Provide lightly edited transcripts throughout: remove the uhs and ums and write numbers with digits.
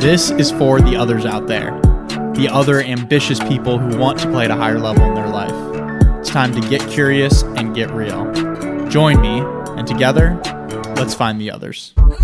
This is for the others out there, the other ambitious people who want to play at a higher level in their life. It's time to get curious and get real. Join me, and together, let's find the others. Are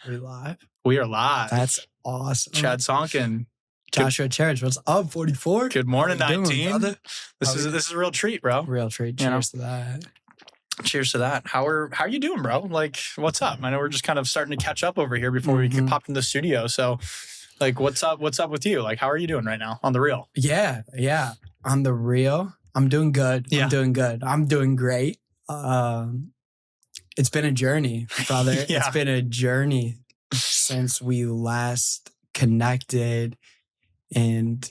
we live? We are live. That's awesome. Chad Sonkin. Joshua Cherish, what's up, 44? Good morning, How you doing, 19. brother? This is a real treat, bro. Real treat. You know? Cheers to that. Cheers to that. How are you doing, bro? Like, what's up? I know we're just kind of starting to catch up over here before we get popped in the studio. So, like, what's up? What's up with you? Like, how are you doing right now on the real? Yeah. On the real, I'm doing good. Yeah. I'm doing great. It's been a journey, brother. Yeah. It's been a journey since we last connected and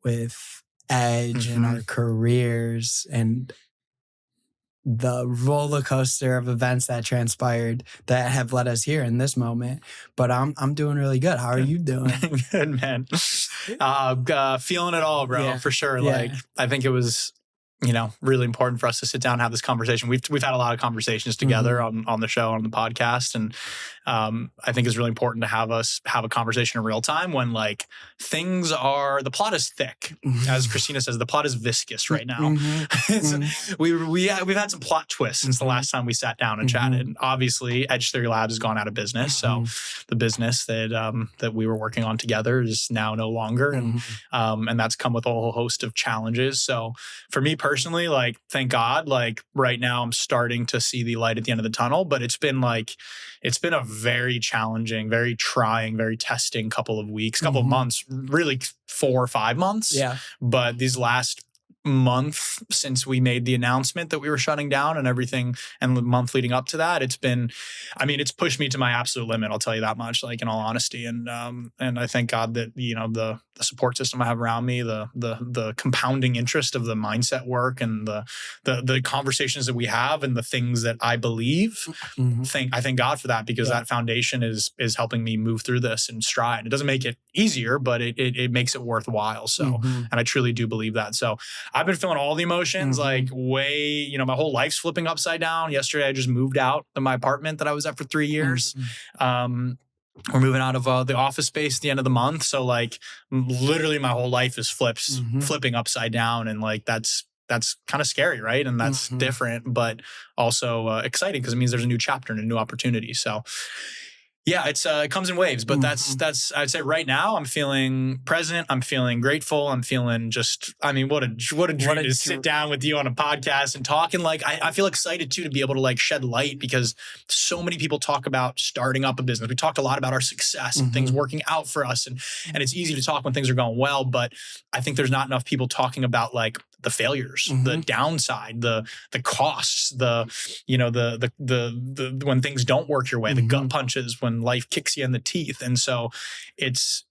with Edge and our careers and the roller coaster of events that transpired that have led us here in this moment. But I'm doing really good. How are you doing? Good, man. Feeling it all, bro, Yeah. for sure. Yeah. Like, I think it was, really important for us to sit down and have this conversation. We've had a lot of conversations together on the show, on the podcast. And I think it's really important to have us have a conversation in real time when like the plot is thick. As Christina says, the plot is viscous right now. We've had some plot twists since the last time we sat down and chatted. Obviously, Edge Theory Labs has gone out of business. So the business that we were working on together is now no longer. And that's come with a whole host of challenges. So for me personally, like, thank God, like right now I'm starting to see the light at the end of the tunnel, but it's been a very challenging, very trying, very testing couple of weeks, couple of months, really 4 or 5 months. Yeah. But these last month since we made the announcement that we were shutting down and everything, and the month leading up to that, it's pushed me to my absolute limit. I'll tell you that much, like, in all honesty. And I thank God that, the support system I have around me, the compounding interest of the mindset work and the conversations that we have and the things that I believe, I thank God for that, because that foundation is helping me move through this in stride. It doesn't make it easier, but it makes it worthwhile. So, and I truly do believe that. So I've been feeling all the emotions, like my whole life's flipping upside down. Yesterday, I just moved out of my apartment that I was at for 3 years. We're moving out of the office space at the end of the month. So like literally my whole life is flipping upside down. And like, that's kind of scary, right? And that's different, but also exciting, because it means there's a new chapter and a new opportunity. So yeah, it comes in waves, but that's I'd say right now I'm feeling present. I'm feeling grateful. I'm feeling what a dream to sit down with you on a podcast and talk. And like, I feel excited too to be able to like shed light, because so many people talk about starting up a business. We talked a lot about our success and things working out for us. And it's easy to talk when things are going well, but I think there's not enough people talking about like the failures, the downside, the costs, the when things don't work your way, the gut punches, when life kicks you in the teeth. And so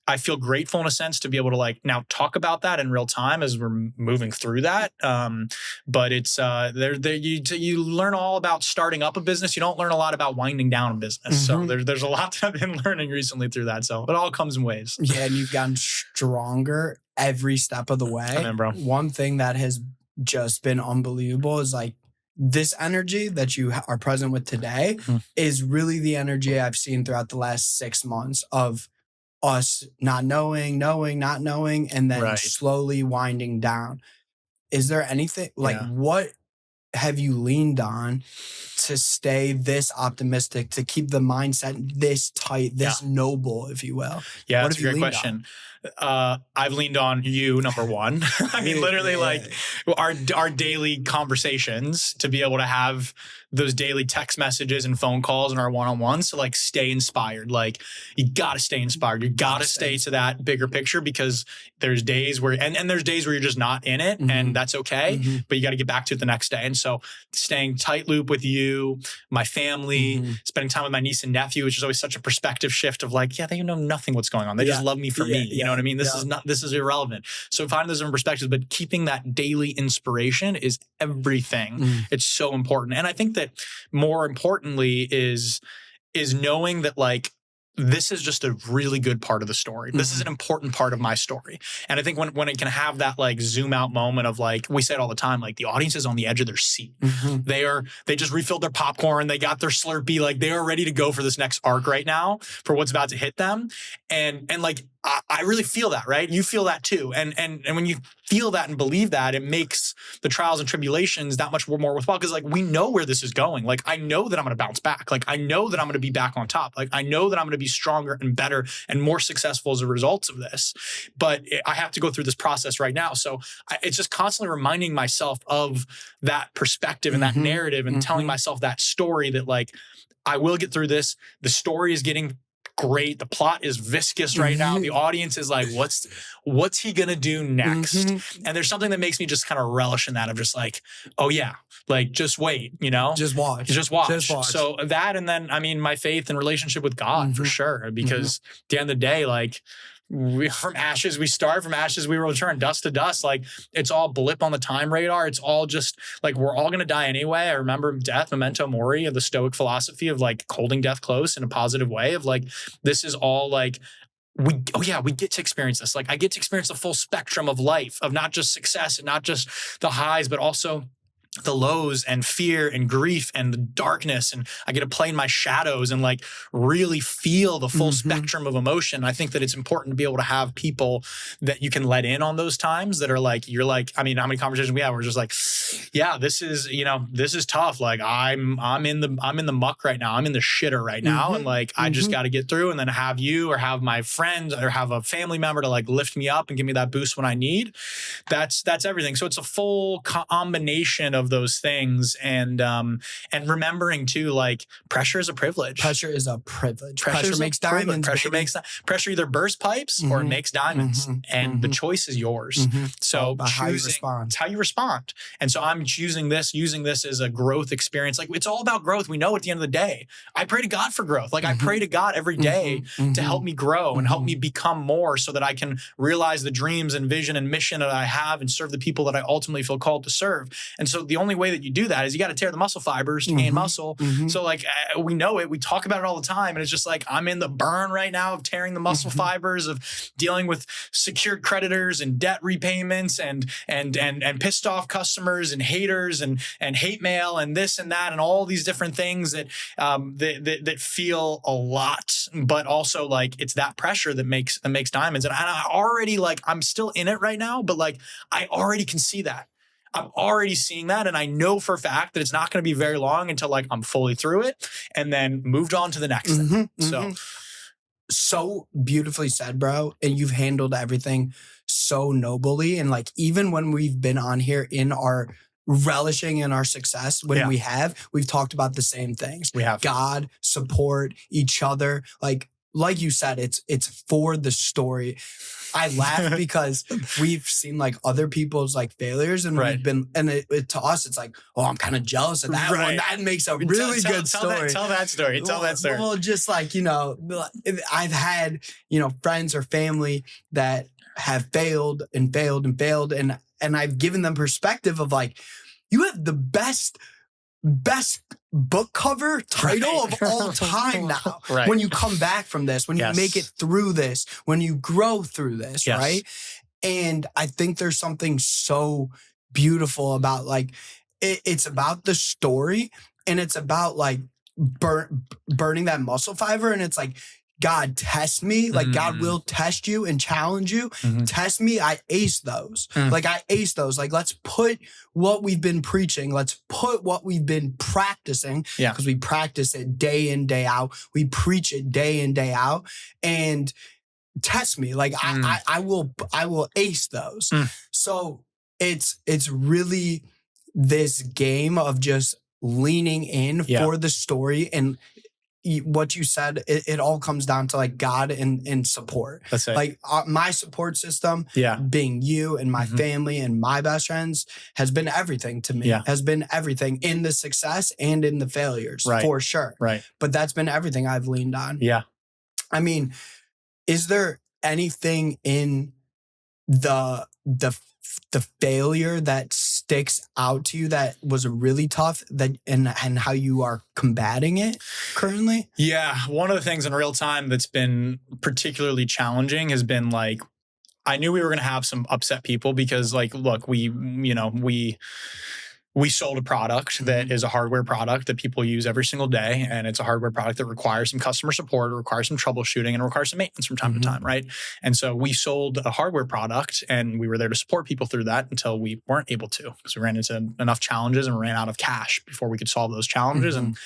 I feel grateful in a sense to be able to like now talk about that in real time as we're moving through that. But it's you learn all about starting up a business. You don't learn a lot about winding down a business. So there's a lot that I've been learning recently through that. So it all comes in waves. Yeah, and you've gotten stronger every step of the way. Amen, bro. One thing that has just been unbelievable is like this energy that you are present with today is really the energy I've seen throughout the last 6 months of us not knowing, not knowing, and then slowly winding down. Is there anything like what have you leaned on to stay this optimistic, to keep the mindset this tight, this noble, if you will? Yeah, that's a great question. I've leaned on you, number one. I mean, literally like our daily conversations, to be able to have those daily text messages and phone calls and our one-on-ones to like stay inspired. Like, you got to stay inspired. You got to stay to that bigger picture, because there's days where, and there's days where you're just not in it, and that's okay, but you got to get back to it the next day. And so staying tight loop with you, my family, spending time with my niece and nephew, which is always such a perspective shift of like, they know nothing what's going on. They just love me for me. You know what I mean? This is irrelevant. So finding those different perspectives, but keeping that daily inspiration is everything. It's so important. And I think that more importantly is knowing that like this is just a really good part of the story. This is an important part of my story. And I think when it can have that like zoom out moment of like, we say it all the time, like the audience is on the edge of their seat. They just refilled their popcorn. They got their Slurpee. Like they are ready to go for this next arc right now for what's about to hit them. And like, I really feel that, right? You feel that too. And when you feel that and believe that, it makes the trials and tribulations that much more worthwhile. Cause like, we know where this is going. Like, I know that I'm going to bounce back. Like, I know that I'm going to be back on top. Like, I know that I'm going to be stronger and better and more successful as a result of this. But I have to go through this process right now. So it's just constantly reminding myself of that perspective and that narrative and telling myself that story that like, I will get through this. The story is getting great. The plot is viscous right now. The audience is like, what's he gonna do next? And there's something that makes me just kind of relish in that of just like, oh yeah, like just wait, you know, just watch. So that, and then I mean, my faith and relationship with God for sure, because at the end of the day, like, from ashes we start, from ashes we will return, dust to dust. Like it's all blip on the time radar. It's all just like, we're all going to die anyway. I remember death, memento mori, of the Stoic philosophy of like holding death close in a positive way of like, this is all like, we get to experience this. Like I get to experience the full spectrum of life, of not just success and not just the highs, but also the lows and fear and grief and the darkness. And I get to play in my shadows and like really feel the full spectrum of emotion. I think that it's important to be able to have people that you can let in on those times that are like, you're like, I mean, how many conversations we have? We're just like, yeah, this is, you know, this is tough. Like I'm in the muck right now. I'm in the shitter right now. And like, I just got to get through, and then have you or have my friends or have a family member to like lift me up and give me that boost when I need. That's everything. So it's a full combination of those things, and remembering too, like pressure is a privilege. Pressure is a privilege. Pressure makes diamonds. Pressure either bursts pipes or it makes diamonds, and the choice is yours. So choosing how you respond. And so I'm using this as a growth experience. Like it's all about growth. We know at the end of the day, I pray to God for growth. Like I pray to God every day to help me grow and help me become more, so that I can realize the dreams and vision and mission that I have and serve the people that I ultimately feel called to serve. And so the only way that you do that is you got to tear the muscle fibers to gain muscle. So like we know it, we talk about it all the time, and it's just like, I'm in the burn right now of tearing the muscle fibers, of dealing with secured creditors and debt repayments and pissed off customers and haters and hate mail and this and that and all these different things that that feel a lot, but also like it's that pressure that makes diamonds. And I already, like, I'm still in it right now, but like I already can see that. I'm already seeing that. And I know for a fact that it's not going to be very long until like I'm fully through it and then moved on to the next thing. So beautifully said, bro. And you've handled everything so nobly. And like, even when we've been on here in our relishing in our success, when we've talked about the same things. We have God, support each other. Like you said, it's for the story. I laugh because we've seen like other people's like failures, and we've been, and it to us, it's like, oh, I'm kind of jealous of that one. That makes a really good story. Tell that story. Well, just like, you know, I've had, you know, friends or family that have failed, and I've given them perspective of like, you have the best book cover title of all time now. When you come back from this, when you make it through this, when you grow through this, right? And I think there's something so beautiful about like, it's about the story, and it's about like burning that muscle fiber. And it's like, God, test me. Like God will test you and challenge you. Test me. I ace those. Like I ace those. Like, let's put what we've been preaching. Let's put what we've been practicing. Because we practice it day in, day out. We preach it day in, day out. And test me. Like I will ace those. So it's really this game of just leaning in for the story. And what you said, it all comes down to like God and support. That's it. Like my support system, being you and my family and my best friends, has been everything to me. Has been everything in the success and in the failures, for sure. But that's been everything I've leaned on. I mean, is there anything in the failure that sticks out to you that was really tough, that and how you are combating it currently? Yeah. One of the things in real time that's been particularly challenging has been like, I knew we were going to have some upset people because like, look, we sold a product that is a hardware product that people use every single day. And it's a hardware product that requires some customer support, it requires some troubleshooting, and it requires some maintenance from time to time, right? And so we sold a hardware product and we were there to support people through that until we weren't able to, because we ran into enough challenges and ran out of cash before we could solve those challenges. And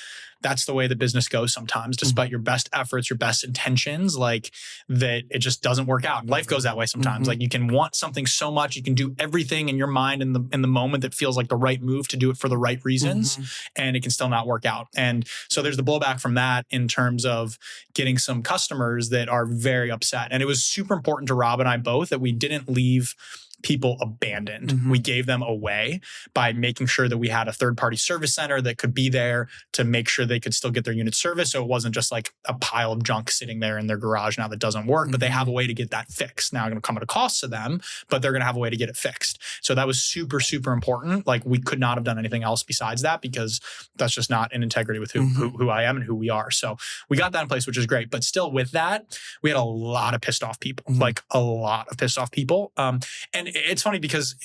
that's the way the business goes sometimes, despite your best efforts, your best intentions, like that it just doesn't work out. Life goes that way sometimes. Like you can want something so much, you can do everything in your mind in the moment that feels like the right move to do it for the right reasons, and it can still not work out. And so there's the blowback from that in terms of getting some customers that are very upset. And it was super important to Rob and I both that we didn't leave people abandoned. We gave them away by making sure that we had a third-party service center that could be there to make sure they could still get their unit serviced. So it wasn't just like a pile of junk sitting there in their garage now that doesn't work, but they have a way to get that fixed. Now, it's going to come at a cost to them, but they're going to have a way to get it fixed. So that was super, super important. Like we could not have done anything else besides that because that's just not in integrity with who I am and who we are. So we got that in place, which is great. But still with that, we had a lot of pissed off people, like a lot of pissed off people. And it's funny because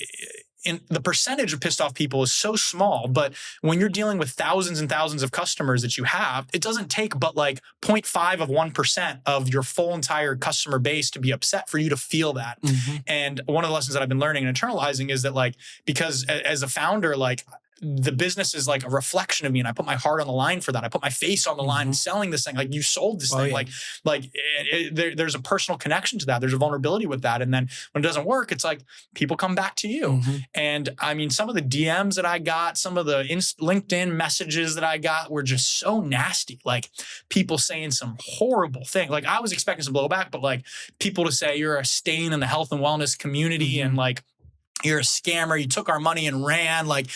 in the percentage of pissed off people is so small, but when you're dealing with thousands and thousands of customers that you have, it doesn't take but like 0.5 of 1% of your full entire customer base to be upset for you to feel that. And one of the lessons that I've been learning and internalizing is that like, because as a founder, like the business is like a reflection of me and I put my heart on the line for that. I put my face on the line selling this thing. Like you sold this thing. There's a personal connection to that. There's a vulnerability with that. And then when it doesn't work, it's like people come back to you. And I mean, some of the DMs that I got, some of the LinkedIn messages that I got were just so nasty. Like people saying some horrible thing. Like I was expecting some blowback, but like people to say you're a stain in the health and wellness community and like, you're a scammer. You took our money and ran. Like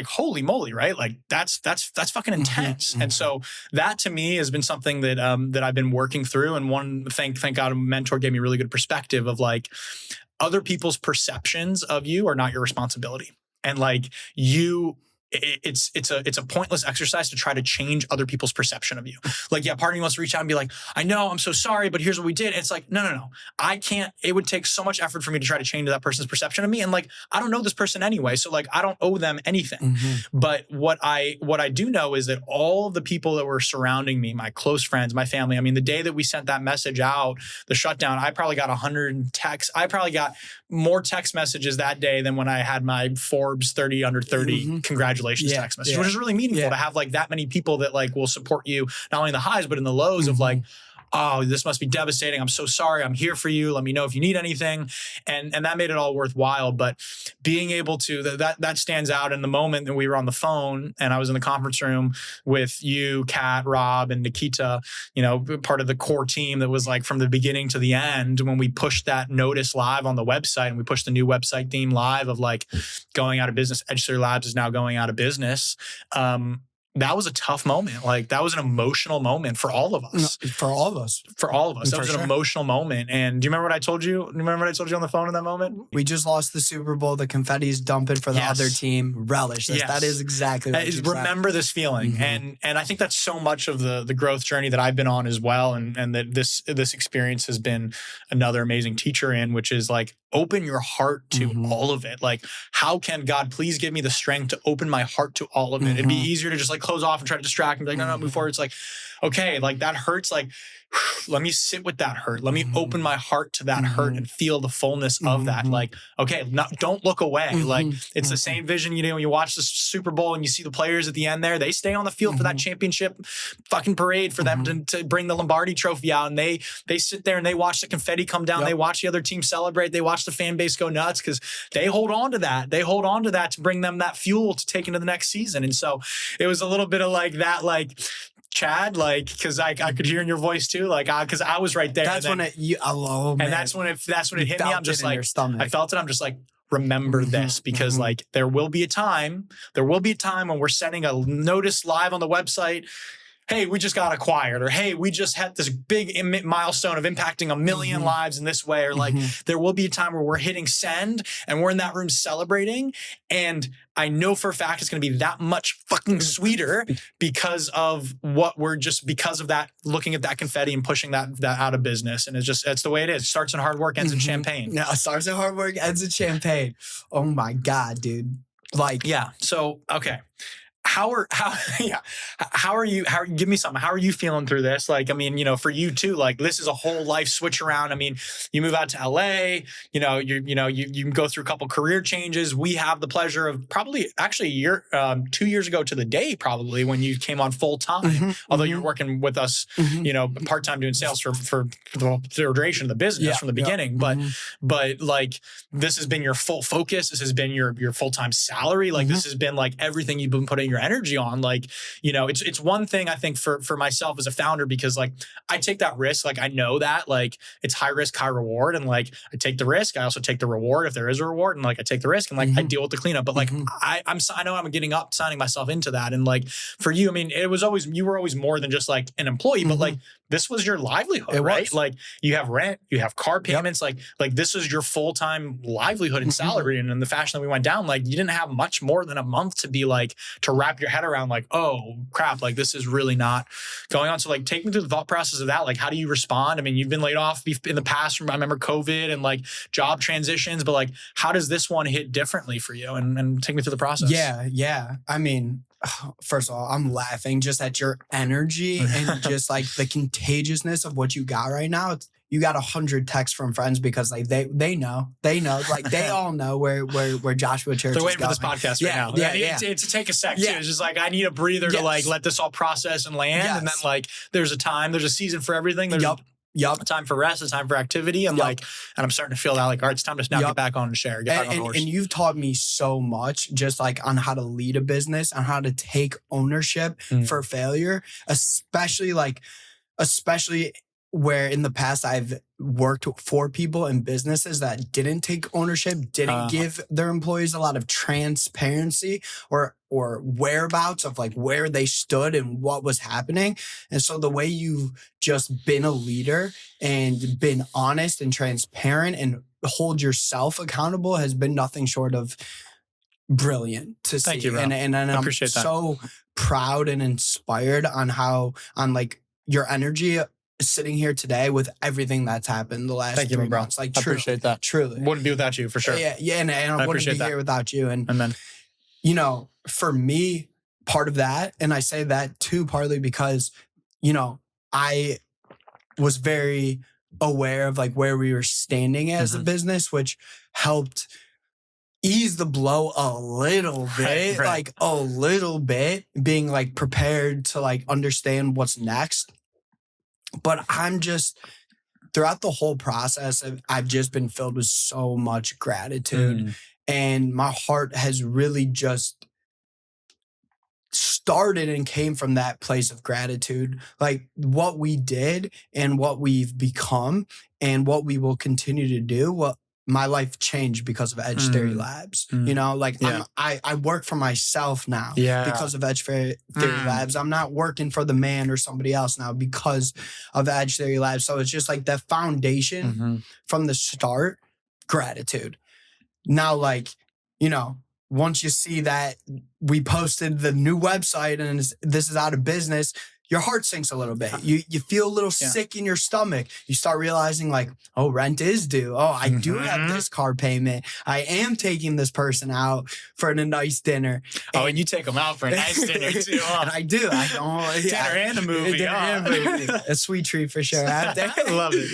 holy moly, right? Like that's fucking intense. And so that to me has been something that that I've been working through. And thank God, a mentor gave me a really good perspective of like other people's perceptions of you are not your responsibility. And like it's a pointless exercise to try to change other people's perception of you. Like, yeah, part of me wants to reach out and be like, I know, I'm so sorry, but here's what we did. And it's like, no. I can't, it would take so much effort for me to try to change that person's perception of me. And like, I don't know this person anyway. So like, I don't owe them anything. But what I do know is that all of the people that were surrounding me, my close friends, my family, I mean, the day that we sent that message out, the shutdown, I probably got 100 texts. I probably got more text messages that day than when I had my Forbes 30 under 30 congratulations text message, which is really meaningful to have like that many people that like will support you, not only in the highs, but in the lows of like, oh, this must be devastating. I'm so sorry. I'm here for you. Let me know if you need anything. And that made it all worthwhile. But being able to, that stands out in the moment that we were on the phone and I was in the conference room with you, Kat, Rob, and Nikita, you know, part of the core team that was like from the beginning to the end when we pushed that notice live on the website and we pushed the new website theme live of like going out of business. EdgeSir Labs is now going out of business. That was a tough moment. Like that was an emotional moment for all of us. For all of us. That was an emotional moment. And do you remember what I told you? Remember what I told you on the phone in that moment? We just lost the Super Bowl. The confetti's dumping for the other team. Relish this. That is exactly what you remember this feeling. And I think that's so much of the growth journey that I've been on as well. And that this experience has been another amazing teacher in, which is like, open your heart to all of it. Like, how can God please give me the strength to open my heart to all of it? It'd be easier to just like close off and try to distract and be like, no, move forward. It's like, okay, like that hurts. Like, let me sit with that hurt. Let me open my heart to that hurt and feel the fullness of that. Like, okay, don't look away. Like it's the same vision, you know, when you watch the Super Bowl and you see the players at the end there, they stay on the field for that championship fucking parade for them to bring the Lombardi trophy out. And they sit there and they watch the confetti come down. They watch the other team celebrate. They watch the fan base go nuts because they hold on to that. They hold on to that to bring them that fuel to take into the next season. And so it was a little bit of like that, like, Chad, like, because I could hear in your voice too, like, because I was right there. That's when it hit me. I'm just like, I felt it. I'm just like, remember this, because like there will be a time when we're sending a notice live on the website hey, we just got acquired, or hey, we just had this big milestone of impacting a million lives in this way, or like there will be a time where we're hitting send and we're in that room celebrating, and I know for a fact it's going to be that much fucking sweeter because of because of that, looking at that confetti and pushing that out of business. And it's the way it is. Starts in hard work, ends in champagne. No, starts in hard work, ends in champagne. Oh my God, dude. Like, yeah. So, okay. Give me something. How are you feeling through this? Like, I mean, for you too, like this is a whole life switch around. I mean, you move out to LA, you go through a couple career changes. We have the pleasure of probably actually 2 years ago to the day, probably when you came on full time, although you're working with us, part-time doing sales for the duration of the business from the beginning. But like, this has been your full focus. This has been your full-time salary. Like this has been like everything you've been putting your energy on. Like, it's one thing I think for myself as a founder, because like I take that risk. Like I know that like it's high risk, high reward. And like I take the risk. I also take the reward if there is a reward. And like I take the risk and like I deal with the cleanup. But like I know I'm signing myself into that. And like for you, I mean, you were always more than just like an employee, but like this was your livelihood, right? Like you have rent, you have car payments, like this is your full-time livelihood and salary. And in the fashion that we went down, like you didn't have much more than a month to be like, to wrap your head around like, oh crap, like this is really not going on. So like take me through the thought process of that. Like, how do you respond? I mean, you've been laid off in the past from, I remember COVID and like job transitions, but like, how does this one hit differently for you? And take me through the process. Yeah. I mean, first of all, I'm laughing just at your energy and just like the contagiousness of what you got right now. You got 100 texts from friends because like they know like they all know where Joshua Church. They're waiting is for this podcast right now. Yeah. To take a sec too. It's just like I need a breather to like let this all process and land, and then like there's a season for everything. There's a time for rest, a time for activity, and and I'm starting to feel that like, all right, it's time to now get back on and share, get back on the horse. And you've taught me so much just like on how to lead a business, on how to take ownership for failure, especially where in the past I've worked for people and businesses that didn't take ownership, didn't give their employees a lot of transparency or whereabouts of like where they stood and what was happening. And so the way you've just been a leader and been honest and transparent and hold yourself accountable has been nothing short of brilliant to see. Thank you, bro. And I appreciate that. So proud and inspired on like your energy sitting here today with everything that's happened the last 3 months. Like, I appreciate that. Truly. Wouldn't be without you for sure. Yeah. And I wouldn't be here without you. And then, for me, part of that, and I say that too, partly because, I was very aware of like where we were standing as a business, which helped ease the blow a little bit, like a little bit, being like prepared to like understand what's next. But I'm just, throughout the whole process, I've just been filled with so much gratitude. And my heart has really just started and came from that place of gratitude. Like what we did and what we've become and what we will continue to do, my life changed because of Edge Theory Labs. I work for myself now because of Edge Theory Labs. I'm not working for the man or somebody else now because of Edge Theory Labs. So it's just like the foundation from the start, gratitude. Now, once you see that we posted the new website and this is out of business, your heart sinks a little bit. You feel a little sick in your stomach. You start realizing like, oh, rent is due. Oh, I do have this car payment. I am taking this person out for a nice dinner. And you take them out for a nice dinner too, huh? And I do. Dinner and a movie. Dinner and a movie. A sweet treat for sure. I love it.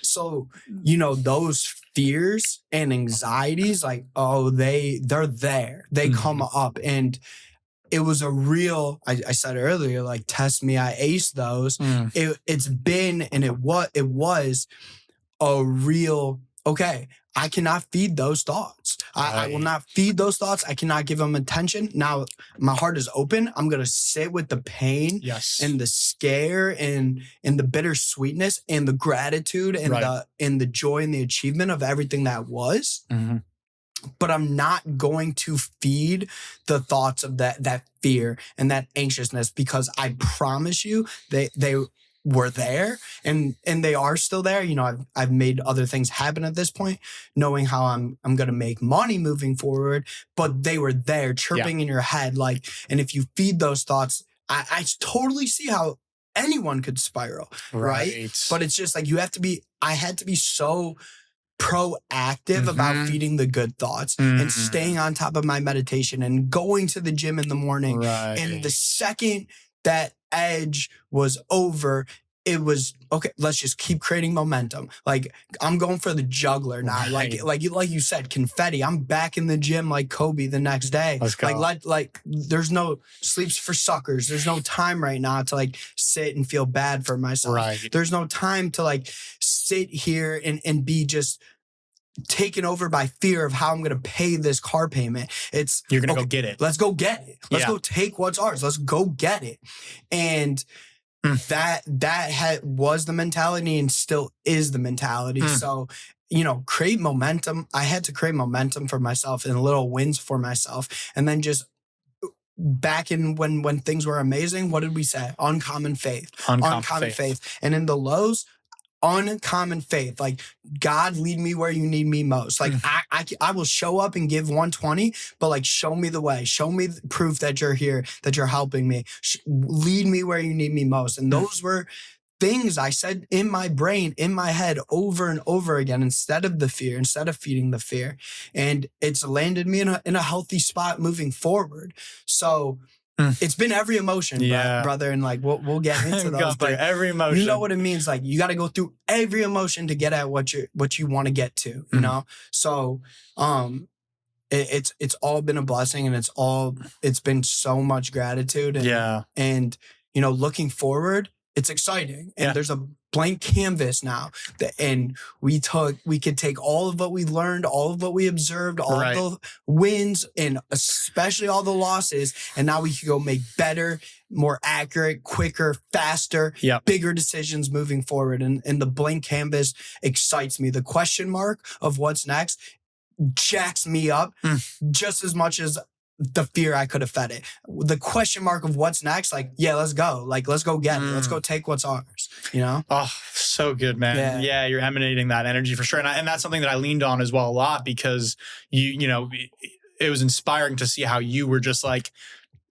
So, those fears and anxieties, like, they're there. They come up, and it was a real, I said earlier, like, test me, I aced those. It's been, and it was a real, okay, I cannot feed those thoughts. I will not feed those thoughts. I cannot give them attention. Now, my heart is open. I'm going to sit with the pain and the scare and the bittersweetness and the gratitude and the joy and the achievement of everything that was. but I'm not going to feed the thoughts of that fear and that anxiousness, because I promise you they were there, and they are still there. You know, I've made other things happen at this point, knowing how I'm going to make money moving forward, but they were there chirping in your head. Like, and if you feed those thoughts, I totally see how anyone could spiral, right? But it's just like I had to be so proactive about feeding the good thoughts and staying on top of my meditation and going to the gym in the morning. And the second that edge was over, it was okay. Let's just keep creating momentum. Like, I'm going for the juggler now. Like you said, confetti. I'm back in the gym like Kobe the next day. Let's go. Like there's no sleeps for suckers. There's no time right now to like sit and feel bad for myself. There's no time to like sit here and be just taken over by fear of how I'm going to pay this car payment. It's you're going to go get it. Let's go get it. Let's go take what's ours. Let's go get it. And that was the mentality and still is the mentality. So, you know, create momentum. I had to create momentum for myself and little wins for myself. And then just back in when things were amazing, what did we say? Uncommon faith. Uncommon faith. And in the lows, uncommon faith. Like, God, lead me where you need me most. Like, I will show up and give 120, but like, show me the way, show me the proof that you're here, that you're helping me, lead me where you need me most. And those were things I said in my brain, in my head, over and over again, instead of feeding the fear. And it's landed me in a healthy spot moving forward. So it's been every emotion, brother. And like, we'll get into those. But every emotion. You know what it means? Like, you got to go through every emotion to get at what you want to get to, you know? So, it's all been a blessing, and it's been so much gratitude. And, you know, looking forward, it's exciting. And there's a blank canvas now, and we could take all of what we learned, all of what we observed, all of the wins, and especially all the losses, and now we can go make better, more accurate, quicker, faster, bigger decisions moving forward. And the blank canvas excites me. The question mark of what's next jacks me up just as much as the fear I could have fed it. The question mark of what's next, like, let's go. Like, let's go get it. Let's go take what's ours, you know? Oh, so good, man. Yeah, you're emanating that energy for sure. And that's something that I leaned on as well a lot, because you know, it was inspiring to see how you were just like,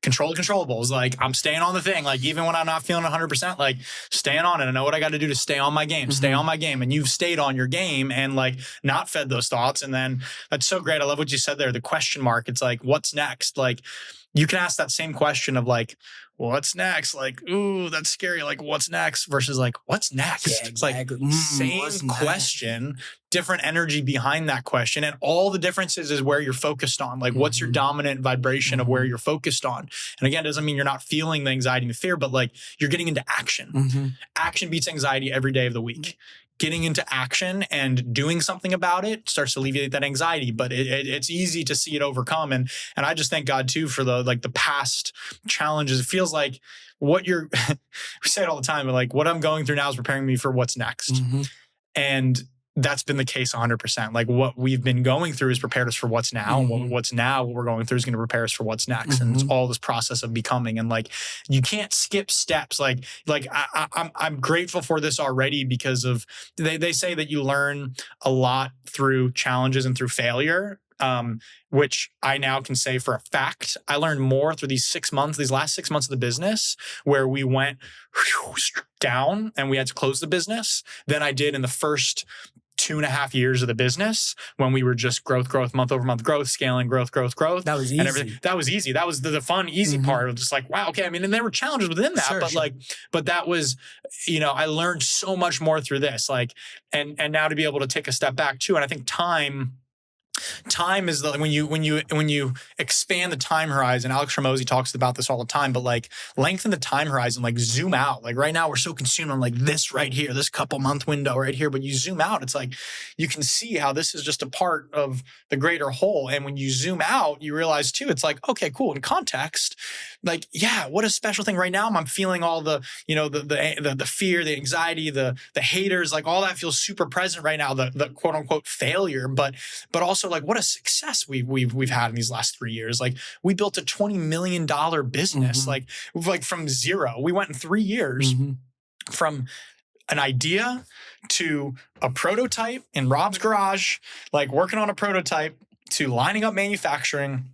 control the controllables. Like, I'm staying on the thing. Like, even when I'm not feeling 100%, like, staying on it. I know what I got to do to stay on my game, stay on my game. And you've stayed on your game and like not fed those thoughts. And then that's so great. I love what you said there. The question mark. It's like, what's next? Like, you can ask that same question of like, what's next? Like, ooh, that's scary. Like, what's next? Versus like, what's next? Yeah, It's like same question, different energy behind that question. And all the differences is where you're focused on. Like, what's your dominant vibration of where you're focused on? And again, it doesn't mean you're not feeling the anxiety and the fear, but like, you're getting into action. Action beats anxiety every day of the week. Getting into action and doing something about it starts to alleviate that anxiety, but it's easy to see it overcome. And I just thank God too for the past challenges. It feels like what you're, we say it all the time, but like what I'm going through now is preparing me for what's next. And that's been the case 100%. Like, what we've been going through has prepared us for what's now. And what we're going through is going to prepare us for what's next. And it's all this process of becoming. And like, you can't skip steps. Like I'm grateful for this already, because of, they say that you learn a lot through challenges and through failure. Which I now can say for a fact, I learned more through these last 6 months of the business, where we went down and we had to close the business, than I did in the first 2.5 years of the business, when we were just growth, month over month growth, scaling, growth. That was easy. And everything. That was easy. That was the fun, easy part of just like, wow, okay. I mean, and there were challenges within that, but that was, you know, I learned so much more through this, like, and now to be able to take a step back too. And I think time is when you expand the time horizon. Alex Hormozi talks about this all the time, but like, lengthen the time horizon, like zoom out. Like, right now we're so consumed on like this right here, this couple month window right here, but you zoom out, it's like, you can see how this is just a part of the greater whole. And when you zoom out, you realize too, it's like, okay, cool. In context, like, yeah, what a special thing right now. I'm feeling all the, you know, the fear, the anxiety, the haters, like all that feels super present right now, the quote unquote failure, but also like what a success we've had in these last 3 years. Like we built a $20 million business, like from zero. We went in 3 years from an idea to a prototype in Rob's garage, like working on a prototype, to lining up manufacturing,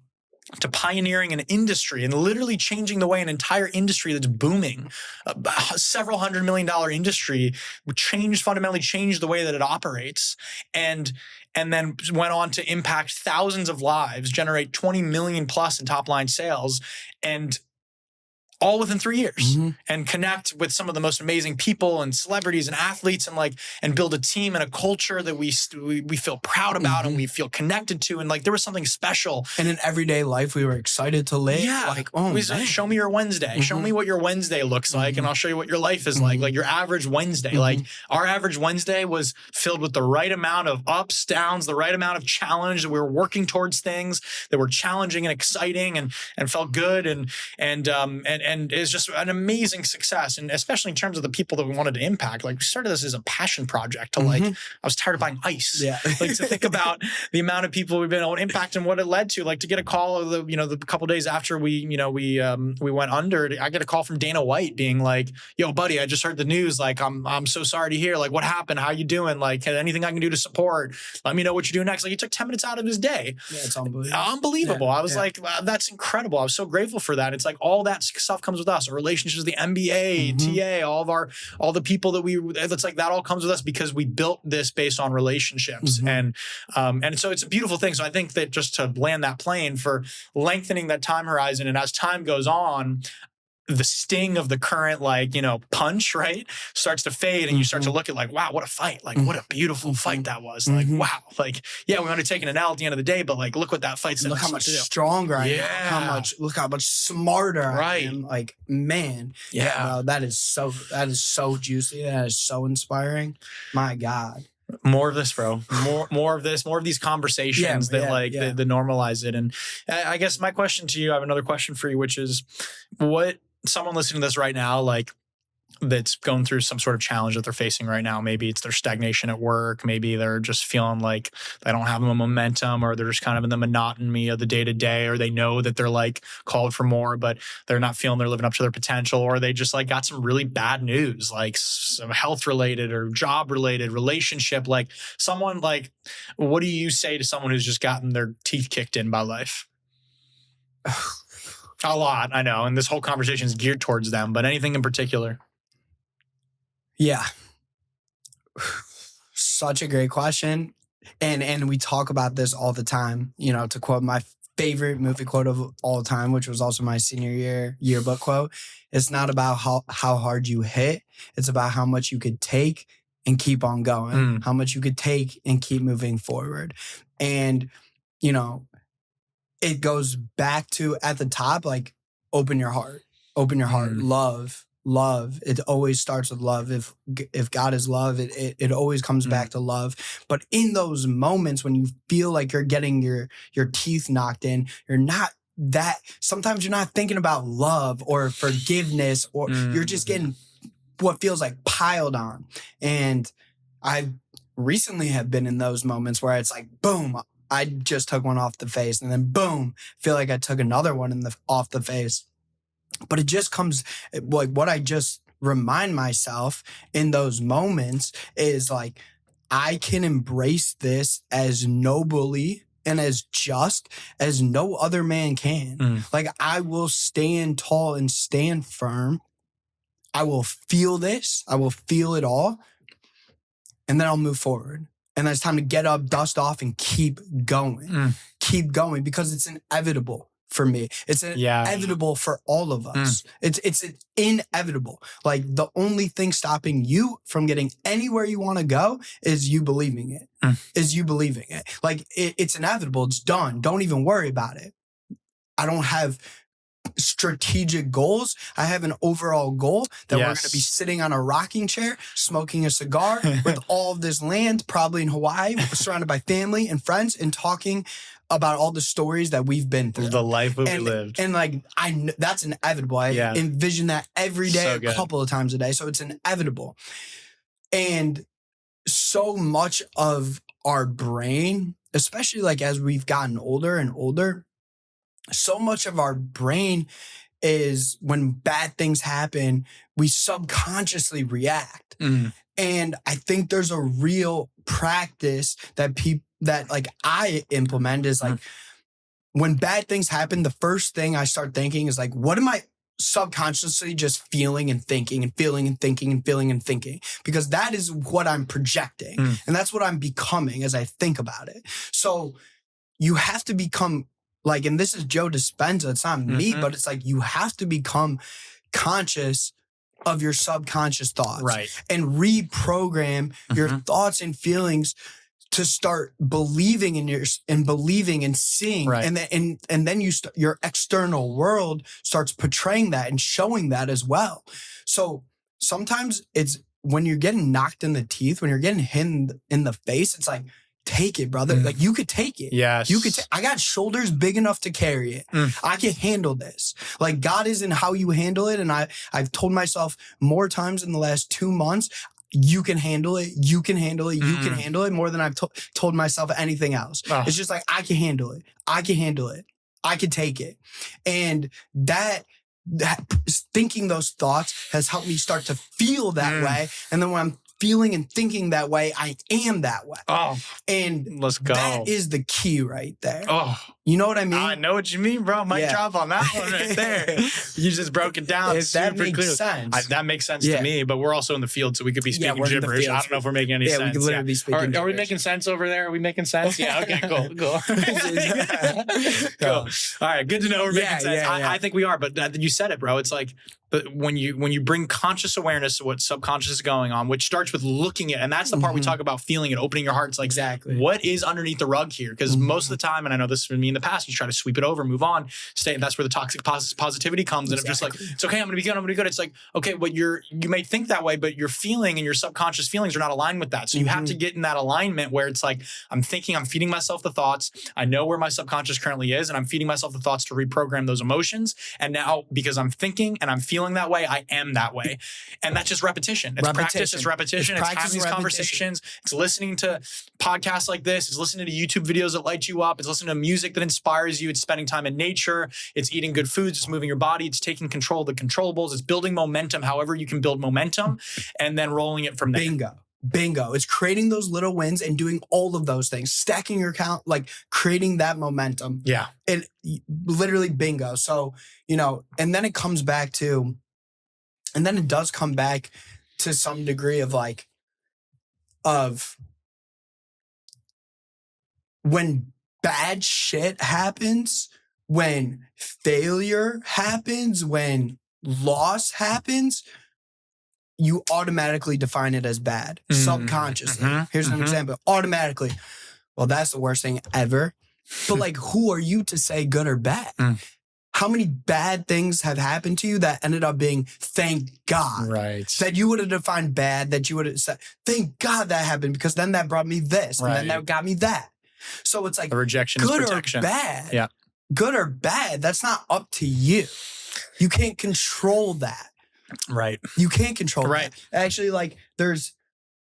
to pioneering an industry and literally changing the way an entire industry that's booming, several $100 million industry, fundamentally changed the way that it operates. And then went on to impact thousands of lives, generate 20 million plus in top line sales, and all within 3 years, and connect with some of the most amazing people and celebrities and athletes, and build a team and a culture that we feel proud about and we feel connected to. And like there was something special. And in everyday life, we were excited to live. Yeah. Like, oh, we said, show me your Wednesday. Show me what your Wednesday looks like, and I'll show you what your life is like your average Wednesday. Like our average Wednesday was filled with the right amount of ups, downs, the right amount of challenge. That we were working towards things that were challenging and exciting and felt good. And it's just an amazing success. And especially in terms of the people that we wanted to impact. Like we started this as a passion project to like, I was tired of buying ice. Yeah. Like to think about the amount of people we've been able to impact and what it led to. Like to get a call the couple days after we went under, I get a call from Dana White being like, yo, buddy, I just heard the news. Like, I'm so sorry to hear, like, what happened? How you doing? Like, anything I can do to support? Let me know what you're doing next. Like he took 10 minutes out of his day. Yeah, it's unbelievable. Unbelievable. I was like, wow, that's incredible. I was so grateful for that. It's like all that stuff comes with us. Our relationships, the NBA, TA, all the people that it's like that all comes with us because we built this based on relationships. And so it's a beautiful thing. So I think that just to land that plane for lengthening that time horizon, and as time goes on, the sting of the current, punch, right, starts to fade, and you start to look at like, wow, what a fight. Like, what a beautiful fight that was. Like, wow. Like, yeah, we might have taken an L at the end of the day, but like, look what that fight said. Look how much stronger I am. Look how much smarter I am. Like, man. Yeah. Bro, that is so juicy. That is so inspiring. My God. More of this, bro. More of this. More of these conversations that normalize it. And I guess my question to you, I have another question for you, which is, what someone listening to this right now, like that's going through some sort of challenge that they're facing right now. Maybe it's their stagnation at work. Maybe they're just feeling like they don't have a momentum, or they're just kind of in the monotony of the day to day, or they know that they're like called for more, but they're not feeling they're living up to their potential, or they just like got some really bad news, like some health related or job related, relationship. Like someone like, what do you say to someone who's just gotten their teeth kicked in by life? A lot, I know. And this whole conversation is geared towards them, but anything in particular? Yeah. Such a great question. And we talk about this all the time, to quote my favorite movie quote of all time, which was also my senior year yearbook quote. It's not about how hard you hit. It's about how much you could take and keep on going, how much you could take and keep moving forward. And, it goes back to at the top, like open your heart, love. It always starts with love. If God is love, it always comes back to love. But in those moments when you feel like you're getting your teeth knocked in, sometimes you're not thinking about love or forgiveness, or you're just getting what feels like piled on. And I recently have been in those moments where it's like, boom, I just took one off the face, and then boom, feel like I took another one off the face. But it just comes, like what I just remind myself in those moments is like, I can embrace this as nobly and as just as no other man can. Like I will stand tall and stand firm. I will feel this. I will feel it all. And then I'll move forward. And then it's time to get up, dust off, and keep going. Keep going, because it's inevitable for me. It's inevitable for all of us. It's inevitable. Like the only thing stopping you from getting anywhere you want to go is you believing it. Like it's inevitable. It's done. Don't even worry about it. I don't have strategic goals. I have an overall goal that we're going to be sitting on a rocking chair, smoking a cigar with all of this land, probably in Hawaii, surrounded by family and friends, and talking about all the stories that we've been through. The life we lived. And like, that's inevitable. I envision that every day, a couple of times a day. So it's inevitable. And so much of our brain especially like as we've gotten older and older, so much of our brain is when bad things happen, we subconsciously react. Mm. And I think there's a real practice that like I implement is like when bad things happen, the first thing I start thinking is like, what am I subconsciously just feeling and thinking and feeling and thinking and feeling and thinking? Because that is what I'm projecting. And that's what I'm becoming as I think about it. So you have to become like, and this is Joe Dispenza, it's not me, but it's like you have to become conscious of your subconscious thoughts, right, and reprogram your thoughts and feelings to start believing in believing and seeing, right. and then your external world starts portraying that and showing that as well. So sometimes it's when you're getting knocked in the teeth, when you're getting hit in the face, it's like, take it, brother. Like you could take it. Yes. You could. I got shoulders big enough to carry it. I can handle this. Like God is in how you handle it. And I've told myself more times in the last 2 months, you can handle it. You can handle it. You can handle it more than I've told myself anything else. Oh. It's just like, I can handle it. I can handle it. I can take it. And that thinking those thoughts has helped me start to feel that way. And then when I'm feeling and thinking that way, I am that way. Oh, and let's go. That is the key right there. Oh, you know what I mean? I know what you mean, bro. Mic drop on that one right there. You just broke it down. If super that makes clear. sense. That makes sense to me, but we're also in the field, so we could be speaking gibberish. I don't know if we're making any sense. We could literally be speaking gibberish. Are we making sense over there? Are we making sense? Yeah, okay, cool. Cool. All right, good to know we're making sense. I think we are, but you said it, bro. It's like, but when you bring conscious awareness to what subconscious is going on, which starts with looking at, and that's the part we talk about feeling and opening your heart. It's like, exactly, what is underneath the rug here? Because most of the time, and I know this for me in the past, you try to sweep it over, move on, stay. And that's where the toxic positivity comes. And I'm just like, it's okay, I'm gonna be good, I'm gonna be good. It's like, okay, but you may think that way, but your feeling and your subconscious feelings are not aligned with that. So you have to get in that alignment where it's like, I'm thinking, I'm feeding myself the thoughts. I know where my subconscious currently is, and I'm feeding myself the thoughts to reprogram those emotions. And now, because I'm thinking and I'm feeling that way, I am that way. And that's just repetition. It's practice, it's repetition. It's having these conversations. It's listening to podcasts like this. It's listening to YouTube videos that light you up. It's listening to music that inspires you. It's spending time in nature. It's eating good foods. It's moving your body. It's taking control of the controllables. It's building momentum, however you can build momentum, and then rolling it from there. Bingo. It's creating those little wins and doing all of those things, stacking your account, like creating that momentum. Yeah. And literally bingo. So, and then it comes back to, and then it does come back to some degree of like, of when bad shit happens, when failure happens, when loss happens, you automatically define it as bad, subconsciously. Here's an example. Automatically. Well, that's the worst thing ever. But like, who are you to say good or bad? How many bad things have happened to you that ended up being, thank God. Right. That you would have defined bad, that you would have said, thank God that happened because then that brought me this and then that got me that. So it's like, the rejection is protection. Good or bad. Yeah. Good or bad, that's not up to you. You can't control that. Right. You can't control that. Actually, like there's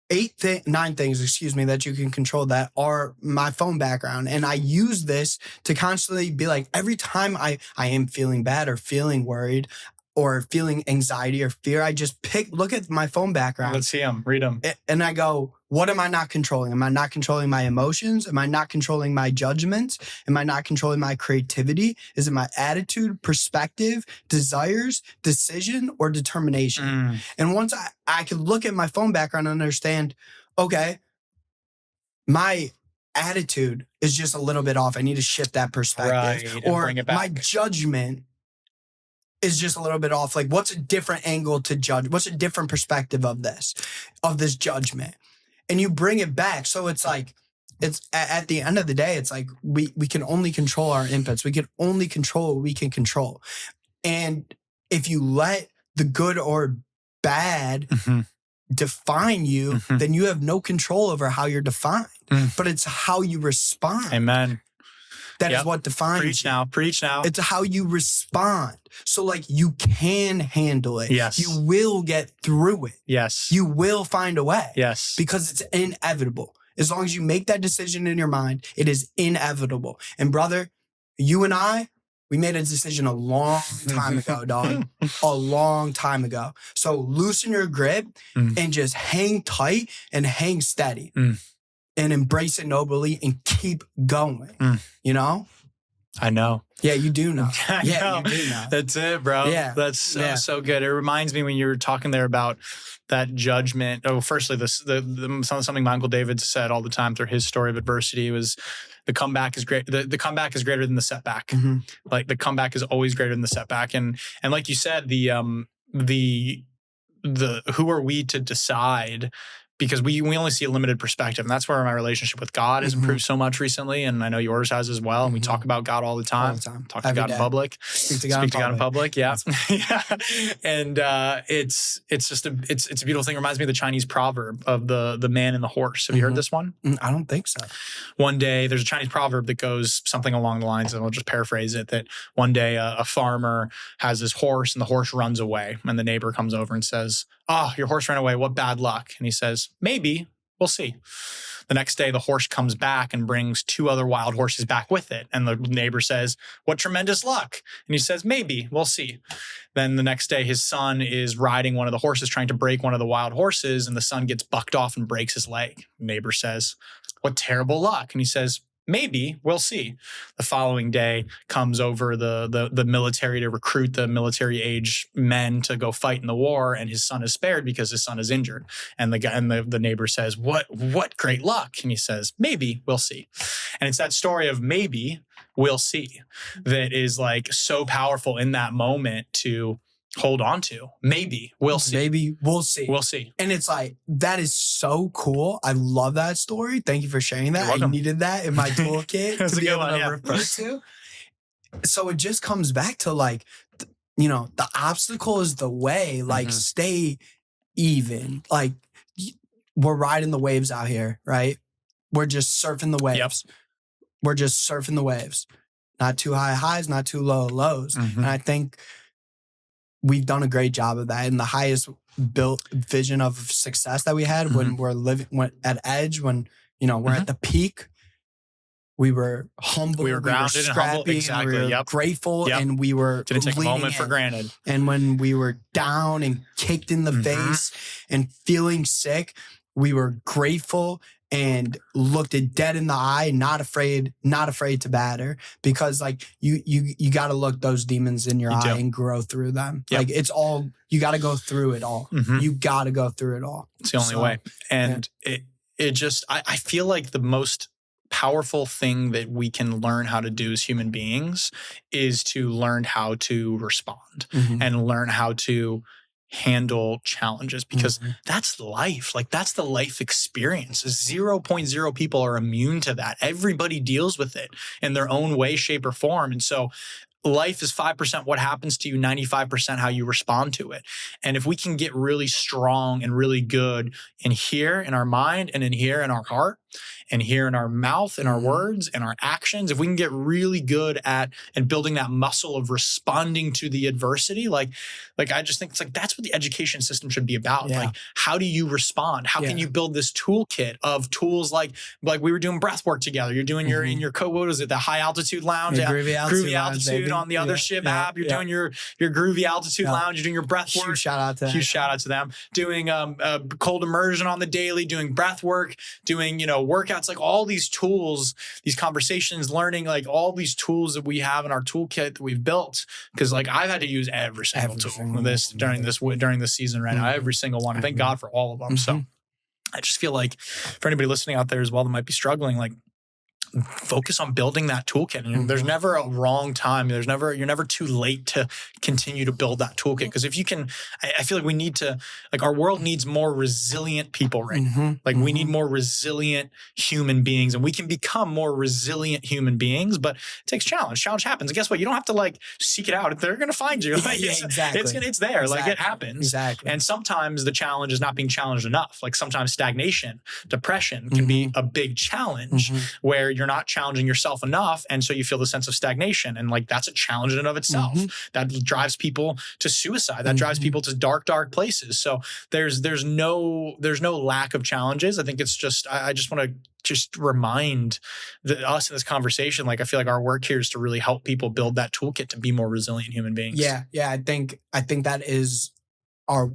9 things, that you can control that are my phone background. And I use this to constantly be like, every time I am feeling bad or feeling worried or feeling anxiety or fear, I just look at my phone background. Let's see them, read them. And I go, what am I not controlling? Am I not controlling my emotions? Am I not controlling my judgments? Am I not controlling my creativity? Is it my attitude, perspective, desires, decision, or determination? And once I can look at my phone background and understand, okay, my attitude is just a little bit off. I need to shift that perspective. Right, or bring it back. My judgment is just a little bit off. Like, what's a different angle to judge? What's a different perspective of this judgment? And you bring it back. So it's like, it's at the end of the day, it's like we can only control our inputs. We can only control what we can control. And if you let the good or bad define you, then you have no control over how you're defined. But it's how you respond. Amen. That is what defines you. Preach now. It's how you respond. So like you can handle it. Yes. You will get through it. Yes. You will find a way. Yes. Because it's inevitable. As long as you make that decision in your mind, it is inevitable. And brother, you and I, we made a decision a long time ago, dog. A long time ago. So loosen your grip and just hang tight and hang steady and embrace it nobly and keep going. You know? I know. Yeah, you do know. I know. You do know. That's it, bro. Yeah. That's so good. It reminds me when you were talking there about that judgment. Oh, firstly, something my Uncle David said all the time through his story of adversity was the comeback is great. The comeback is greater than the setback. Like the comeback is always greater than the setback. And like you said, the who are we to decide? Because we only see a limited perspective. And that's where my relationship with God has improved so much recently. And I know yours has as well. And we talk about God all the time. All the time. Talk to God in public. Speak to God in public. Yeah. Yeah. And it's just a beautiful thing. It reminds me of the Chinese proverb of the man and the horse. Have you heard this one? I don't think so. One day, there's a Chinese proverb that goes something along the lines, and I'll just paraphrase it, that one day a farmer has his horse and the horse runs away. And the neighbor comes over and says, "Oh, your horse ran away. What bad luck." And he says, "Maybe. We'll see." The next day, the horse comes back and brings 2 other wild horses back with it. And the neighbor says, "What tremendous luck." And he says, "Maybe. We'll see." Then the next day, his son is riding one of the horses, trying to break one of the wild horses. And the son gets bucked off and breaks his leg. The neighbor says, "What terrible luck." And he says, "Maybe. We'll see." The following day comes over the military to recruit the military age men to go fight in the war, and his son is spared because his son is injured. And the neighbor says, "What great luck." And he says, "Maybe. We'll see." And it's that story of maybe we'll see that is like so powerful in that moment to hold on to. Maybe we'll see. Maybe we'll see. We'll see. And it's like, that is so cool. I love that story. Thank you for sharing that. I needed that in my toolkit to be able to refer to. So it just comes back to like, the obstacle is the way, like stay even. Like we're riding the waves out here, right? We're just surfing the waves. We're just surfing the waves. Not too high highs, not too low lows. And I think we've done a great job of that. And the highest built vision of success that we had when we're living at edge, when we're at the peak, we were humble, we were grounded and humble, exactly. We were grateful, and we were didn't take a moment for granted. And when we were down and kicked in the face and feeling sick, we were grateful and looked it dead in the eye, not afraid to batter, because like you got to look those demons in your eye and grow through them. Like it's all, you got to go through it all. You got to go through it all. It's the only way. And it just, I feel like the most powerful thing that we can learn how to do as human beings is to learn how to respond and learn how to handle challenges, because that's life. Like that's the life experience. 0.0 people are immune to that. Everybody deals with it in their own way, shape, or form. And so life is 5% what happens to you, 95% how you respond to it. And if we can get really strong and really good in here in our mind and in here in our heart and here in our mouth and our words and our actions, if we can get really good at and building that muscle of responding to the adversity, like I just think it's like that's what the education system should be about. Like, how do you respond? How can you build this toolkit of tools like we were doing breath work together? You're doing your in your what is it, the high altitude lounge, groovy altitude on the other ship app. You're doing your groovy altitude lounge. You're doing your breath work. Huge shout out to them. Doing cold immersion on the daily. Doing breath work. Doing workouts. Like all these tools, these conversations, learning, like all these tools that we have in our toolkit that we've built. Because like I've had to use every single tool during this season right now. Every single one. Thank God for all of them. So I just feel like for anybody listening out there as well that might be struggling, like focus on building that toolkit. And there's never a wrong time. You're never too late to continue to build that toolkit. Because if you can, I feel like we need to, like our world needs more resilient people right now. Like we need more resilient human beings, and we can become more resilient human beings, but it takes challenge. Challenge happens. And guess what? You don't have to like seek it out. They're going to find you. Like, exactly. It's there. Like it happens. Exactly. And sometimes the challenge is not being challenged enough. Like sometimes stagnation, depression can be a big challenge where you're you're not challenging yourself enough. And so you feel the sense of stagnation. And like, that's a challenge in and of itself. That drives people to suicide. That drives people to dark, dark places. So there's no lack of challenges. I think it's just, I just want to just remind us in this conversation, like, I feel like our work here is to really help people build that toolkit to be more resilient human beings. Yeah. I think that is our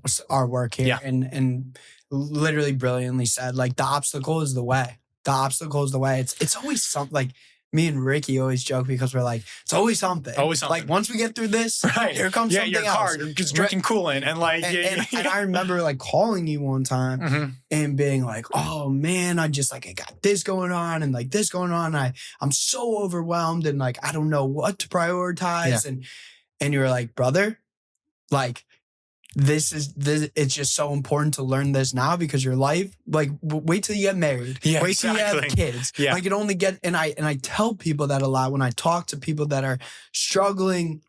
work here. Yeah. And literally brilliantly said, like, the obstacle is the way. The obstacle is the way. It's always something. Like, me and Ricky always joke because we're like, it's always something. Always something. Like, once we get through this, right, here comes something your car, else. just drinking coolant and like, and I remember like calling you one time and being like, oh man, I got this going on and like this going on. I'm so overwhelmed and like, I don't know what to prioritize. And you were like, brother, like, this it's just so important to learn this now because your life, like, wait till you get married. Yeah, wait till you have kids. Yeah. Like, it only get, and I tell people that a lot when I talk to people that are struggling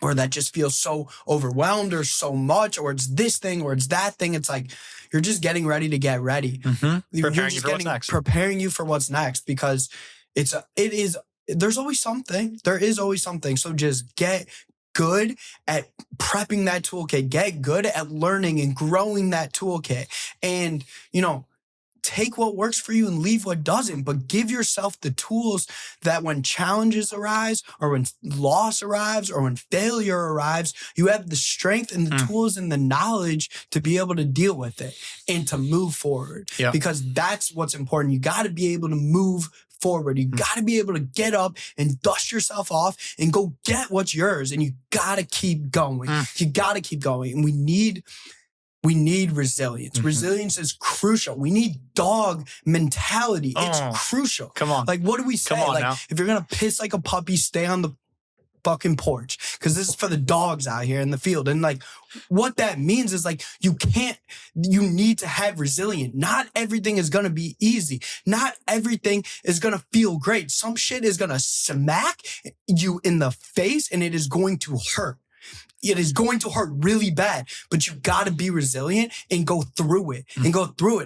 or that just feel so overwhelmed or so much, or it's this thing or it's that thing. It's like, you're just getting ready to get ready. Preparing you for what's next. Preparing you for what's next because there's always something. There is always something. So just get good at prepping that toolkit, get good at learning and growing that toolkit, and, take what works for you and leave what doesn't, but give yourself the tools that when challenges arise or when loss arrives or when failure arrives, you have the strength and the tools and the knowledge to be able to deal with it and to move forward. Because that's what's important. You got to be able to move forward. You got to be able to get up and dust yourself off and go get what's yours. And you got to keep going. You got to keep going. And we need resilience. Resilience is crucial. We need dog mentality. It's crucial. Come on. Like, what do we say? Come on like, now. if you're going to piss like a puppy, stay on the fucking porch. Because this is for the dogs out here in the field. And like, what that means is like, you need to have resilience. Not everything is going to be easy. Not everything is going to feel great. Some shit is going to smack you in the face and it is going to hurt. It is going to hurt really bad, but you got to be resilient and go through it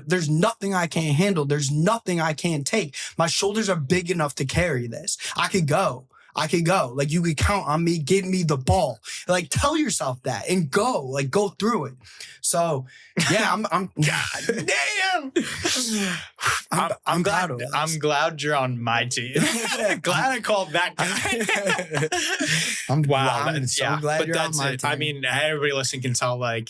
There's nothing I can't handle. There's nothing I can't take. My shoulders are big enough to carry this. I could go. Like, you could count on me. Give me the ball. Like, tell yourself that and go. Like, go through it. So, yeah, I'm God damn. I'm glad. I'm glad you're on my team. Glad I called that guy. I'm so glad you're on my team. I mean, everybody listening can tell, like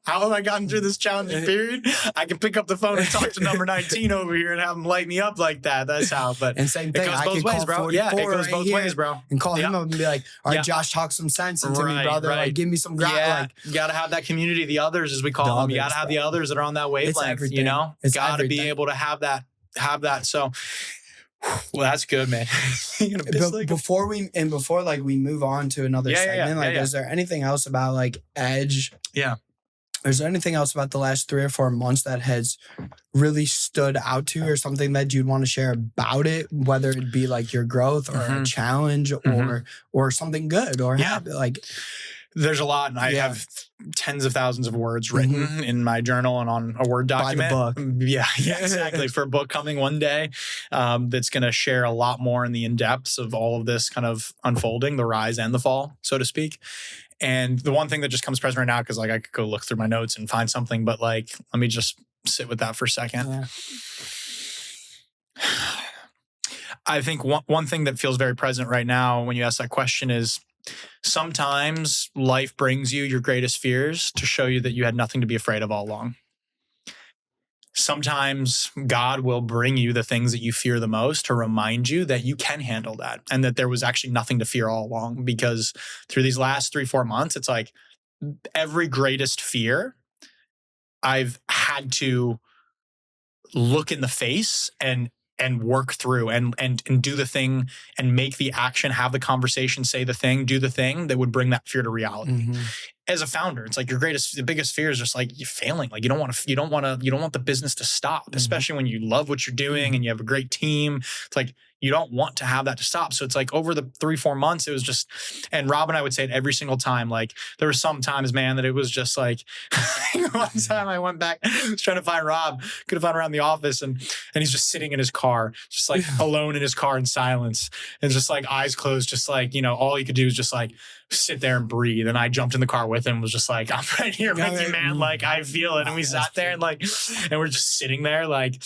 how have I gotten through this challenging period? I can pick up the phone and talk to number 19 over here and have him light me up like that. That's how. But and same thing, it goes both ways, bro. Yeah, it goes both ways, bro. And call him up and be like, all right, Josh, talk some sense into me, brother. Like, give me some ground. Like, you got to have that community, the others, as we call them. You got to have the others that are on that wavelength, It's got to be able to have that. So, well, that's good, man. Before we move on to another segment, is there anything else about like Edge? Yeah. Is there anything else about the last 3 or 4 months that has really stood out to you, or something that you'd want to share about it, whether it be like your growth or a challenge or something good or like? There's a lot, and I have tens of thousands of words written in my journal and on a Word document. By the book. Yeah, exactly. For a book coming one day, that's going to share a lot more in the in-depths of all of this kind of unfolding, the rise and the fall, so to speak. And the one thing that just comes present right now, because like I could go look through my notes and find something, but like, let me just sit with that for a second. Yeah. I think one thing that feels very present right now when you ask that question is, sometimes life brings you your greatest fears to show you that you had nothing to be afraid of all along. Sometimes God will bring you the things that you fear the most to remind you that you can handle that and that there was actually nothing to fear all along. Because through these last 3-4 months, it's like every greatest fear I've had to look in the face and work through and do the thing and make the action, have the conversation, say the thing, do the thing that would bring that fear to reality. as a founder, it's like the biggest fear is just like you failing. Like you don't want the business to stop, especially when you love what you're doing and you have a great team. It's like, you don't want to have that to stop. So it's like over the 3-4 months, it was just, and Rob and I would say it every single time. Like there were some times, man, that it was just like, one time I went back, was trying to find Rob, couldn't find him around the office, and he's just sitting in his car, just like alone in his car in silence, and just like eyes closed, just like, all he could do is just like sit there and breathe. And I jumped in the car with him, was just like, I'm right here with you, man. Like I feel it. And we sat there and we're just sitting there like,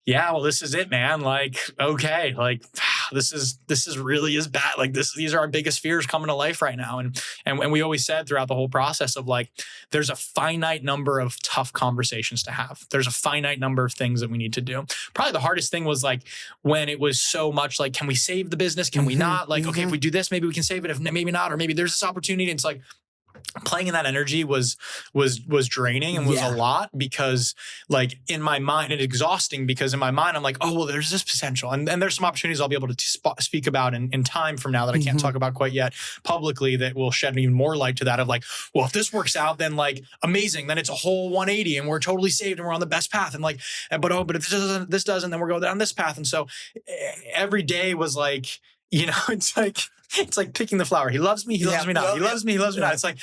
yeah, well, this is it, man. Like, okay, like this is really is bad. Like these are our biggest fears coming to life right now. And we always said throughout the whole process of like, there's a finite number of tough conversations to have. There's a finite number of things that we need to do. Probably the hardest thing was like when it was so much like, can we save the business? Can we not? Like, okay, if we do this, maybe we can save it. If maybe not, or maybe there's this opportunity. And it's like, playing in that energy was draining and was a lot, because like in my mind, and exhausting, because in my mind I'm like, oh well, there's this potential, and there's some opportunities I'll be able to speak about in time from now that I can't talk about quite yet publicly, that will shed even more light to that of like, well, if this works out, then like amazing, then it's a whole 180 and we're totally saved and we're on the best path, and like, but if this doesn't, then we're going down this path. And so every day was like, it's like picking the flower. He loves me. He loves me not. He loves me. He loves me not. It's like,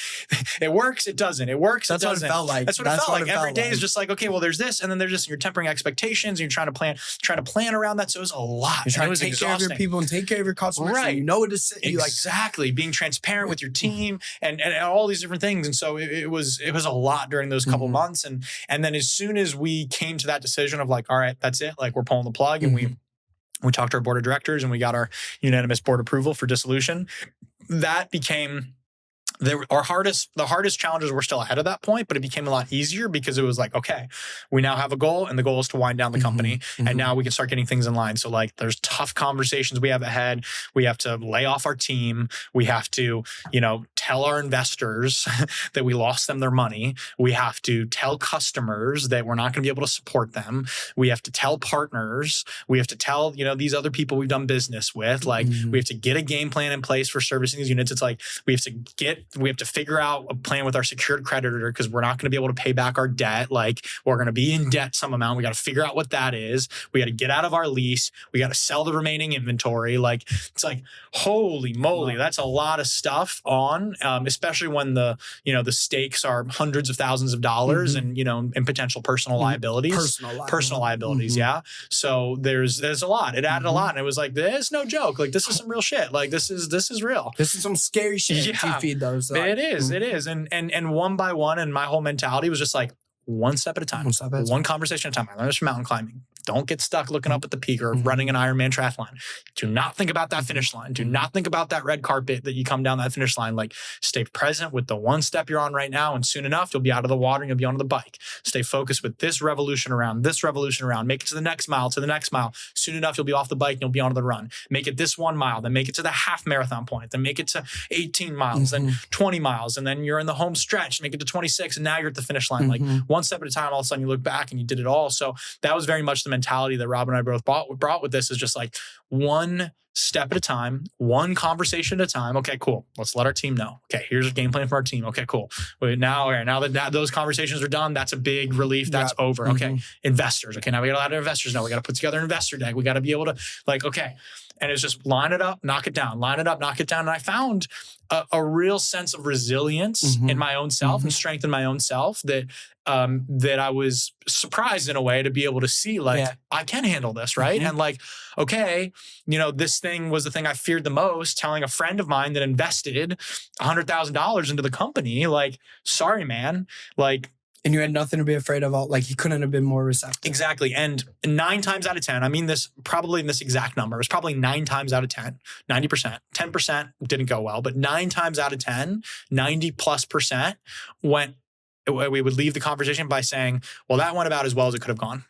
it works. It doesn't. It works. That's it what doesn't. it felt like. That's what it felt like. Every day is just like, okay, well, there's this, and then there's this. And you're tempering expectations, and you're trying to plan around that. So it was a lot. You're trying to take care of your people and take care of your customers. Right. So you know what to say. Exactly. Being transparent with your team and all these different things. And so it was a lot during those couple months. And then as soon as we came to that decision of like, all right, that's it. Like we're pulling the plug, and we talked to our board of directors and we got our unanimous board approval for dissolution. That became the hardest challenges were still ahead of that point, but it became a lot easier because it was like, okay, we now have a goal, and the goal is to wind down the company. And now we can start getting things in line. So like there's tough conversations we have ahead. We have to lay off our team. We have to, tell our investors that we lost them their money. We have to tell customers that we're not going to be able to support them. We have to tell partners. We have to tell, these other people we've done business with, like we have to get a game plan in place for servicing these units. It's like, we have to figure out a plan with our secured creditor, because we're not going to be able to pay back our debt. Like we're going to be in debt some amount. We got to figure out what that is. We got to get out of our lease. We got to sell the remaining inventory. Like it's like, holy moly, that's a lot of stuff on, especially when the stakes are hundreds of thousands of dollars and, and potential personal liabilities, personal liabilities. Yeah. So there's a lot, it added a lot. And it was like, this is no joke. Like this is some real shit. Like this is real. This is some scary shit. Yeah. If you feed those. It is. And one by one, and my whole mentality was just like, one step at a time, one conversation at a time. I learned this from mountain climbing. Don't get stuck looking up at the peak or running an Ironman triathlon. Do not think about that finish line. Do not think about that red carpet that you come down that finish line. Like stay present with the one step you're on right now. And soon enough, you'll be out of the water and you'll be on the bike. Stay focused with this revolution around. Make it to the next mile, Soon enough, you'll be off the bike and you'll be on the run. Make it this 1 mile, then make it to the half marathon point, then make it to 18 miles, then 20 miles. And then you're in the home stretch, make it to 26. And now you're at the finish line. Like one step at a time, all of a sudden you look back and you did it all. So that was very much the mentality that Rob and I both brought with this, is just like one step at a time, one conversation at a time. Okay, cool. Let's let our team know. Okay, here's a game plan for our team. Okay, cool. Now that those conversations are done, that's a big relief. That's over. Okay, investors. Okay, now we got a lot of investors. Now we got to put together an investor deck. We got to be able to okay. And it's just line it up, knock it down, line it up, knock it down. And I found a real sense of resilience in my own self and strength in my own self that I was surprised in a way to be able to see, like, I can handle this, right? And like, okay, this thing was the thing I feared the most, telling a friend of mine that invested $100,000 into the company, like, sorry, man, like, and you had nothing to be afraid of. Like he couldn't have been more receptive. Exactly. And 9 times out of 10, I mean this probably in this exact number, it was probably 9 times out of 10, 90%, 10% didn't go well, but 9 times out of 10, 90+% we would leave the conversation by saying, well, that went about as well as it could have gone.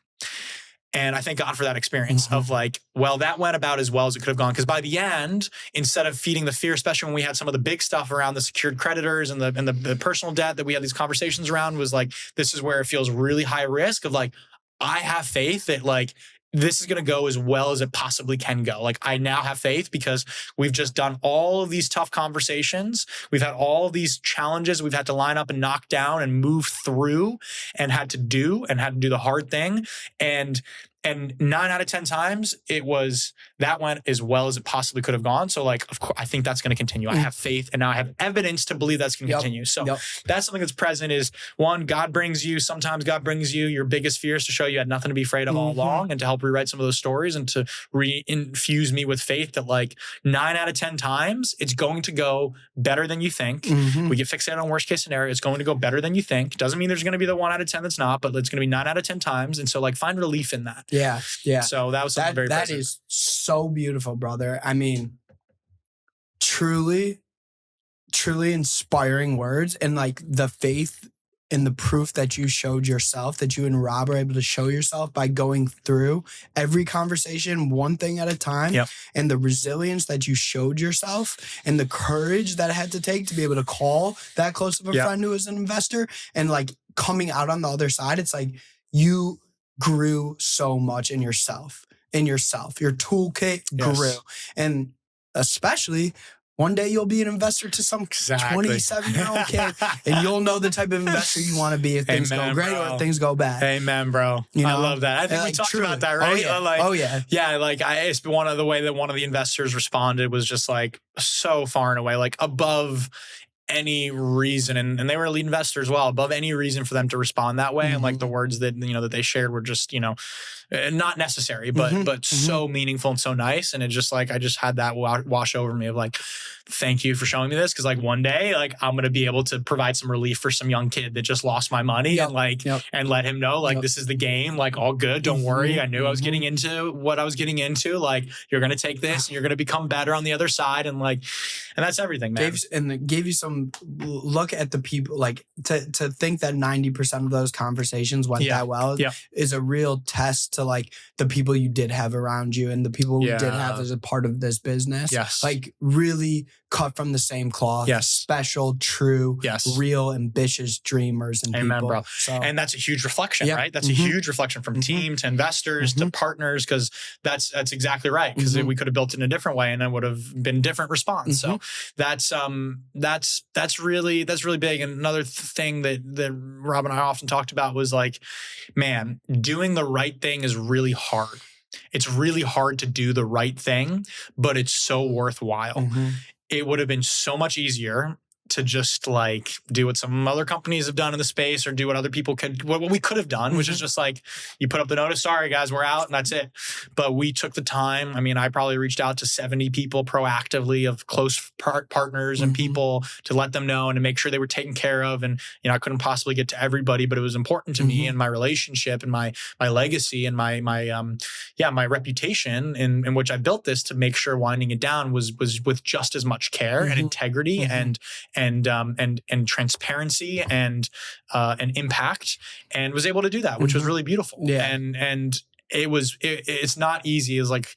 And I thank God for that experience of like, well, that went about as well as it could have gone. Because by the end, instead of feeding the fear, especially when we had some of the big stuff around the secured creditors and the personal debt that we had these conversations around, was like, this is where it feels really high risk of like, I have faith that like, this is going to go as well as it possibly can go. Like, I now have faith because we've just done all of these tough conversations. We've had all of these challenges we've had to line up and knock down and move through and had to do the hard thing. And 9 out of 10 times that went as well as it possibly could have gone. So like, of course, I think that's going to continue. I have faith, and now I have evidence to believe that's going to continue. So that's something that's present is, one, sometimes God brings you your biggest fears to show you had nothing to be afraid of all along, and to help rewrite some of those stories and to re-infuse me with faith that like 9 out of 10 times it's going to go better than you think. We get fixated on worst case scenario. It's going to go better than you think. Doesn't mean there's going to be the 1 out of 10 that's not, but it's going to be 9 out of 10 times. And so like, find relief in that. Yeah. So that was something very that present. is so beautiful, brother. I mean, truly inspiring words, and like the faith and the proof that you showed yourself, that you and Rob are able to show yourself by going through every conversation one thing at a time, and the resilience that you showed yourself, and the courage that it had to take to be able to call that close of a friend who is an investor, and like coming out on the other side. It's like you grew so much in yourself. Your toolkit grew. And especially one day you'll be an investor to some 27-year-old kid, and you'll know the type of investor you want to be if things go great or if things go bad. Amen, bro. You know? I love that. I think we talked about that, right? Yeah. Like it's been one of the way that one of the investors responded was just like so far and away, like above any reason, and they were a lead investor as well, above any reason for them to respond that way. And like the words that, that they shared were just, not necessary, but so meaningful and so nice. And it just like, I just had that wash over me of like, thank you for showing me this. Cause like one day, like I'm going to be able to provide some relief for some young kid that just lost my money and like, and let him know like, this is the game, like all good. Don't worry. I knew I was getting into what I was getting into. Like, you're going to take this and you're going to become better on the other side. And like, and that's everything, man. Gave you some look at the people, like to think that 90% of those conversations went that well is a real test to like the people you did have around you and the people who did have as a part of this business. Like really cut from the same cloth. Special, true, real, ambitious dreamers and people. Bro. So, and that's a huge reflection, right? That's a huge reflection from team to investors to partners, because that's exactly right. Because we could have built it in a different way and it would have been a different response. So that's really big. And another thing that Rob and I often talked about was like, man, doing the right thing is really hard. It's really hard to do the right thing, but it's so worthwhile. It would have been so much easier to just like do what some other companies have done in the space, or do what other people what we could have done, which is just like, you put up the notice, sorry guys, we're out, and that's it. But we took the time. I mean, I probably reached out to 70 people proactively of close partners and people to let them know and to make sure they were taken care of. And, I couldn't possibly get to everybody, but it was important to me and my relationship and my legacy and my reputation in which I built this, to make sure winding it down was with just as much care and integrity and transparency and impact, and was able to do that, which was really beautiful. And it's not easy. It's like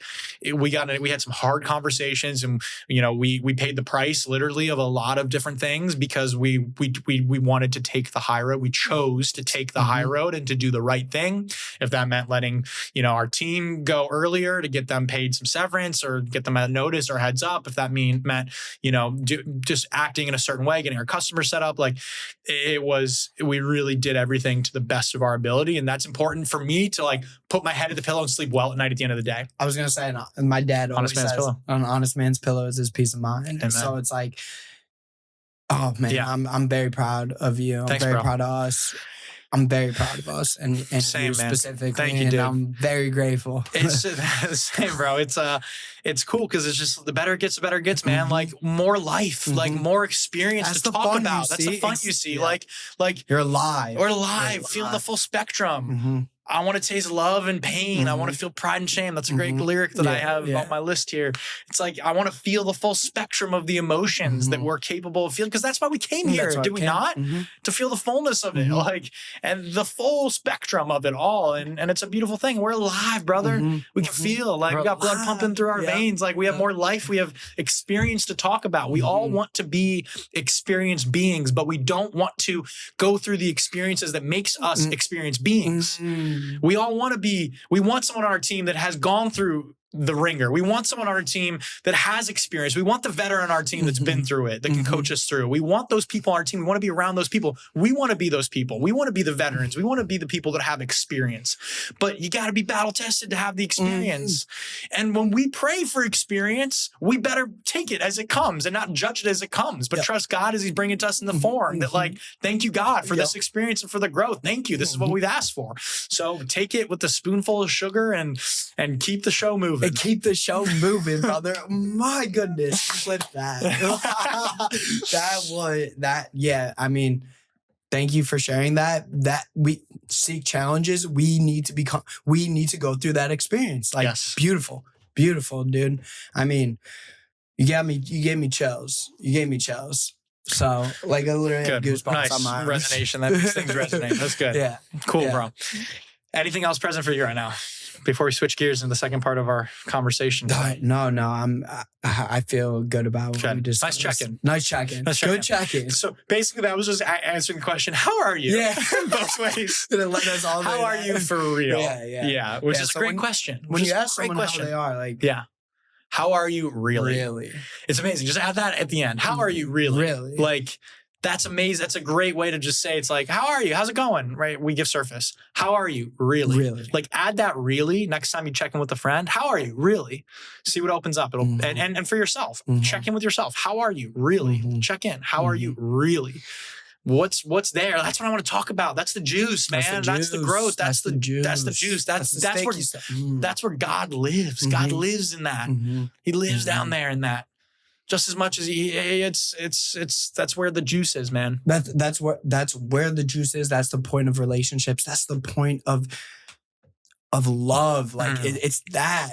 we had some hard conversations, and we paid the price literally of a lot of different things because we wanted to take the high road. We chose to take the high road and to do the right thing. If that meant letting our team go earlier to get them paid some severance or get them a notice or heads up, if that meant just acting in a certain way, getting our customers set up, like we really did everything to the best of our ability. And that's important for me to like put my head at the pillow and sleep well at night at the end of the day. I was going to say, and my dad always says, an honest man's pillow is his peace of mind. Amen. So it's like, oh man, I'm very proud of you. I'm very proud of us. I'm very proud of us and same, you man. Specifically. Thank you, and dude. I'm very grateful. It's the same, bro. It's cool because it's just the better it gets, the better it gets, man. Like more life, like more experience to talk about. That's the fun you see. Like you're alive. We're alive, feeling the full spectrum. I want to taste love and pain. I want to feel pride and shame. That's a great lyric that I have on my list here. It's like, I want to feel the full spectrum of the emotions that we're capable of feeling, because that's why we came here, did we not? To feel the fullness of it, and the full spectrum of it all. And it's a beautiful thing. We're alive, brother. We can feel like we got blood pumping through our veins. Like we have more life. We have experience to talk about. We all want to be experienced beings, but we don't want to go through the experiences that makes us experienced beings. We all want we want someone on our team that has gone through the ringer. We want someone on our team that has experience. We want the veteran on our team that's been through it, that can coach us through. We want those people on our team. We want to be around those people. We want to be those people. We want to be the veterans. We want to be the people that have experience. But you got to be battle tested to have the experience. And when we pray for experience, we better take it as it comes and not judge it as it comes, but trust God as he's bringing it to us in the form that, like, thank you, God, for this experience and for the growth. Thank you. This is what we've asked for. So take it with a spoonful of sugar and keep the show moving. And keep the show moving, brother. My goodness, flip that. I mean, thank you for sharing that. That we seek challenges. We need to go through that experience. Like, beautiful, dude. I mean, you gave me chills. So, like, I literally have goosebumps on my arms. Resonation. These things resonate. That's good. Yeah. Cool, bro. Anything else present for you right now before we switch gears into the second part of our conversation? No. I feel good about what we discussed. Nice check-in. Good check-in. So basically, that was just answering the question, how are you? Yeah. In both ways. How are you for real? Yeah. Which is a great question. When you ask someone how they are, like, how are you really? Really? It's amazing. Just add that at the end. How are you really? Really? Like, that's amazing. That's a great way to just say, it's like, how are you? How's it going? Right? We give surface. How are you? Really? Really? Like, add that really next time you check in with a friend. How are you? Really? See what opens up. It'll and for yourself, check in with yourself. How are you? Really? Check in. How are you? Really? What's there? That's what I want to talk about. That's the juice, man. That's the growth. That's the juice. That's the juice. That's where God lives. God lives in that. He lives down there in that. Just as much as that's where the juice is, man. That's where the juice is. That's the point of relationships. That's the point of love. Like it's that.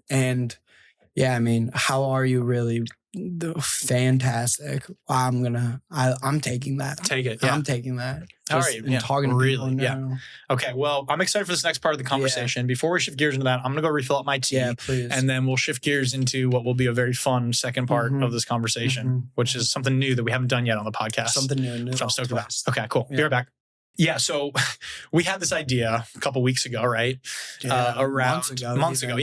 And yeah, I mean, how are you really? Fantastic. I'm taking that. Take it. Yeah. I'm taking that. How are you? Talking to really? people Yeah. Okay. Well, I'm excited for this next part of the conversation. Before we shift gears into that, I'm gonna go refill up my tea. Yeah, please. And then we'll shift gears into what will be a very fun second part of this conversation, which is something new that we haven't done yet on the podcast. Something new. Which I'm stoked about. Okay, cool. Be right back. Yeah, so we had this idea a couple weeks ago, right? Months ago. Months ago.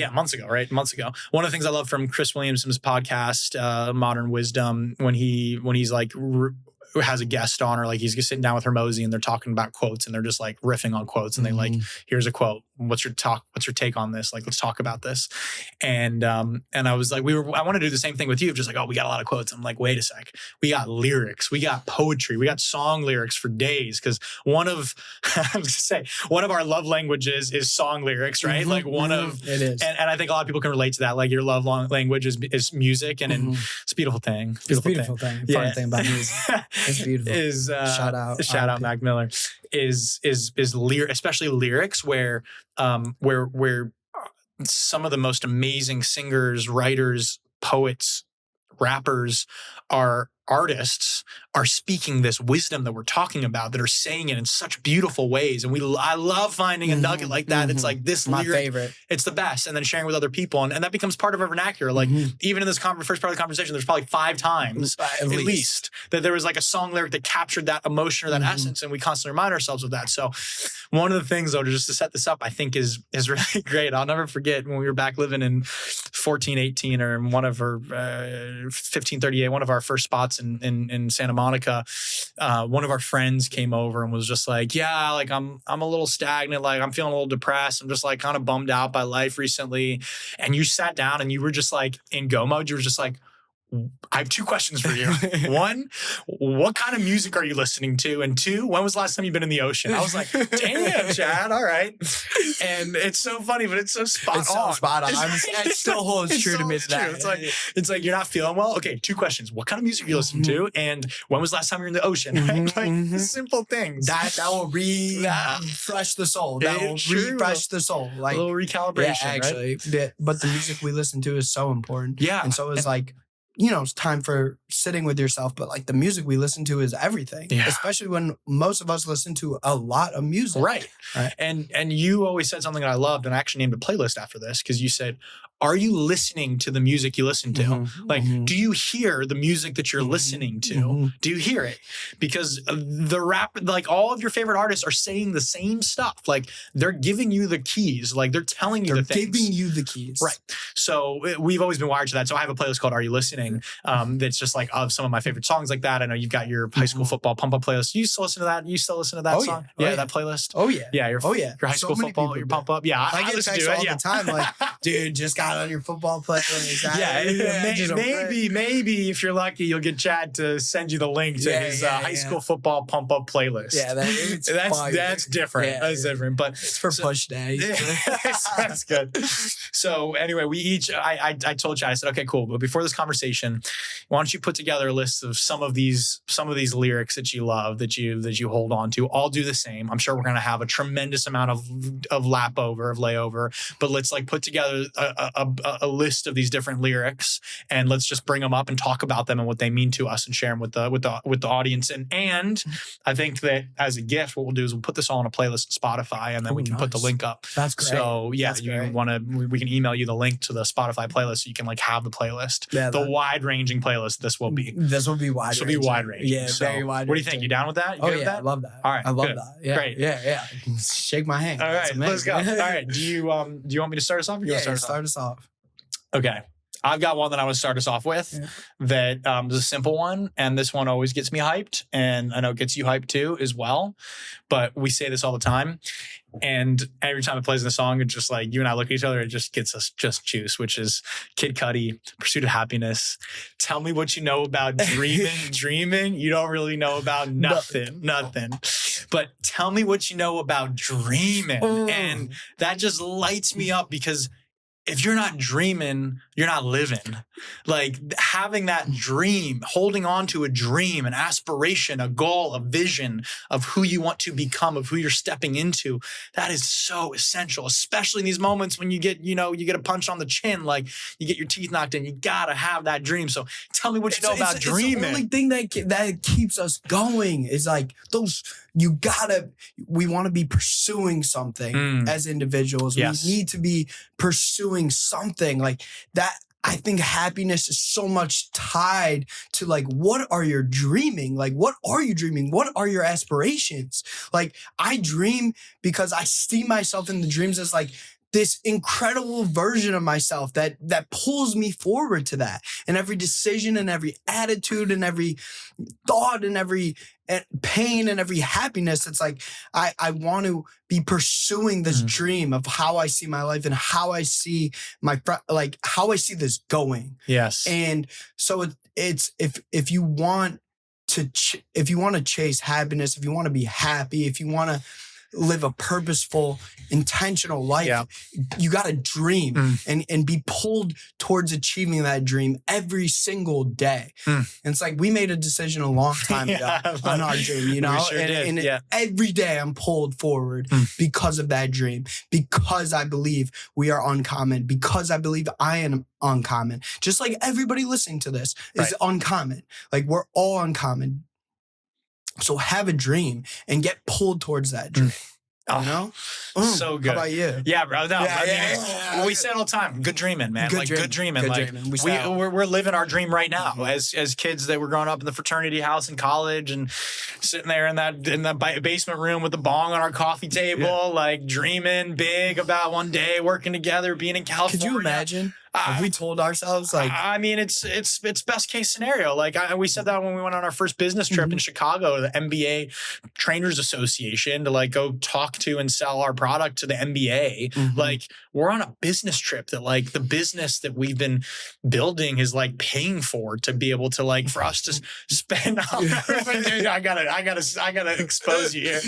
One of the things I love from Chris Williamson's podcast, Modern Wisdom, when he's like has a guest on, or like he's just sitting down with Hermosi and they're talking about quotes and they're just like riffing on quotes and they like, here's a quote. What's your take on this? Like, let's talk about this. And I was like, I want to do the same thing with you. Just like, oh, we got a lot of quotes. I'm like, wait a sec. We got lyrics. We got poetry. We got song lyrics for days. Cause one of our love languages is song lyrics, right? Like it is. And I think a lot of people can relate to that. Like your love language is music and it's a beautiful thing. Beautiful thing. Fun thing about music. It's beautiful. Shout out Mac Miller. Is lyric, especially lyrics where some of the most amazing singers, writers, poets, rappers, artists are speaking this wisdom that we're talking about, that are saying it in such beautiful ways. And I love finding a nugget like that. It's like this my lyric, favorite. It's the best. And then sharing with other people. And that becomes part of our vernacular. Like even in this first part of the conversation, there's probably 5 times at least that there was like a song lyric that captured that emotion or that essence. And we constantly remind ourselves of that. So one of the things though, just to set this up, I think is really great. I'll never forget when we were back living in 1418 or one of our 1538, one of our first spots in Santa Monica. One of our friends came over and was just like, yeah, like I'm a little stagnant. Like I'm feeling a little depressed. I'm just like kind of bummed out by life recently. And you sat down and you were just like in go mode. You were just like, I have 2 questions for you. 1, what kind of music are you listening to? And 2, when was the last time you've been in the ocean? I was like, damn, Chad, all right. And it's so funny, but it's so spot on. So spot on. It still holds true to me today. It's like, you're not feeling well? Okay, 2 questions. What kind of music are you listening to? And when was the last time you were in the ocean? Right? Simple things. That will refresh the soul. That will refresh the soul. Like, a little recalibration, yeah, actually. Right? But the music we listen to is so important. Yeah. And so it's like, it's time for sitting with yourself, but like the music we listen to is everything, especially when most of us listen to a lot of music. Right. And you always said something that I loved, and I actually named a playlist after this because you said, are you listening to the music you listen to? Like, Mm-hmm. do you hear the music that you're listening to? Mm-hmm. Do you hear it? Because the rap, like all of your favorite artists are saying the same stuff. Like they're giving you the keys. Like they're telling you They're the things. giving you the keys. Right. So we've always been wired to that. So I have a playlist called Are You Listening? That's just like of some of my favorite songs like that. I know you've got your high school football pump up playlist. You still listen to that? You still listen to that song? Yeah. That playlist? Oh yeah. Yeah. Oh yeah. Your high school football, your pump up. Yeah. I get listen texts to it. all Yeah. the time. Like, dude, just got on your football playlist. Maybe if you're lucky, you'll get Chad to send you the link to his high school football pump up playlist. Yeah, that's different. Yeah, that's different. But it's for push day. That's good. So anyway, I told Chad, I said, okay, cool. But before this conversation, why don't you put together a list of some of these lyrics that you love, that you hold on to? I'll do the same. I'm sure we're gonna have a tremendous amount of layover, but let's like put together a list of these different lyrics, and let's just bring them up and talk about them and what they mean to us, and share them with the audience. And I think that as a gift, what we'll do is we'll put this all on a playlist on Spotify, and then we can put the link up. That's great. So yeah, we can email you the link to the Spotify playlist so you can like have the playlist. Yeah, the wide ranging playlist this will be. This will be wide. This will be wide ranging. Yeah, so, very wide. What do you think? You down with that? You with that? I love that. All right, I love that. Yeah, great. Yeah. Shake my hand. All right, let's go. All right. Do you want me to start us off? Or you start us off. Okay. I've got one that I want to start us off with that is a simple one. And this one always gets me hyped. And I know it gets you hyped too as well. But we say this all the time. And every time it plays in the song, it's just like you and I look at each other, it just gets us just juice, which is Kid Cudi, Pursuit of Happiness. Tell me what you know about dreaming. You don't really know about nothing. But tell me what you know about dreaming. And that just lights me up, because if you're not dreaming, you're not living. Like having that dream, holding on to a dream, an aspiration, a goal, a vision of who you want to become, of who you're stepping into, that is so essential, especially in these moments when you get a punch on the chin, like you get your teeth knocked in. You gotta have that dream. So tell me what you know about dreaming. It's the only thing that keeps us going is like those. We want to be pursuing something as individuals. Yes. We need to be pursuing something like that. I think happiness is so much tied to like, what are you dreaming? Like, what are you dreaming? What are your aspirations? Like, I dream because I see myself in the dreams as like this incredible version of myself that pulls me forward to that. And every decision and every attitude and every thought and every pain and every happiness, it's like I want to be pursuing this dream of how I see my life and how I see how I see this going. Yes. And so it's if you want to chase happiness, if you want to be happy, if you want to live a purposeful, intentional life, you got to dream and be pulled towards achieving that dream every single day. And it's like we made a decision a long time ago on our dream, you know, we sure and did. every day I'm pulled forward because of that dream, because I believe we are uncommon, because I believe I am uncommon. Just like everybody listening to this is uncommon. Like we're all uncommon. So have a dream and get pulled towards that dream. You know? So good. How about you? Yeah, bro. No, we say it all the time. Good dreaming, man. Good dreaming. We're living our dream right now as kids that were growing up in the fraternity house in college and sitting there in that basement room with the bong on our coffee table, like dreaming big about one day working together, being in California. Could you imagine? If we told ourselves like, I mean, it's best case scenario. Like we said that when we went on our first business trip in Chicago, the MBA Trainers Association, to like go talk to and sell our product to the MBA. Like we're on a business trip that like the business that we've been building is like paying for to be able to like for us to spend. I gotta expose you here.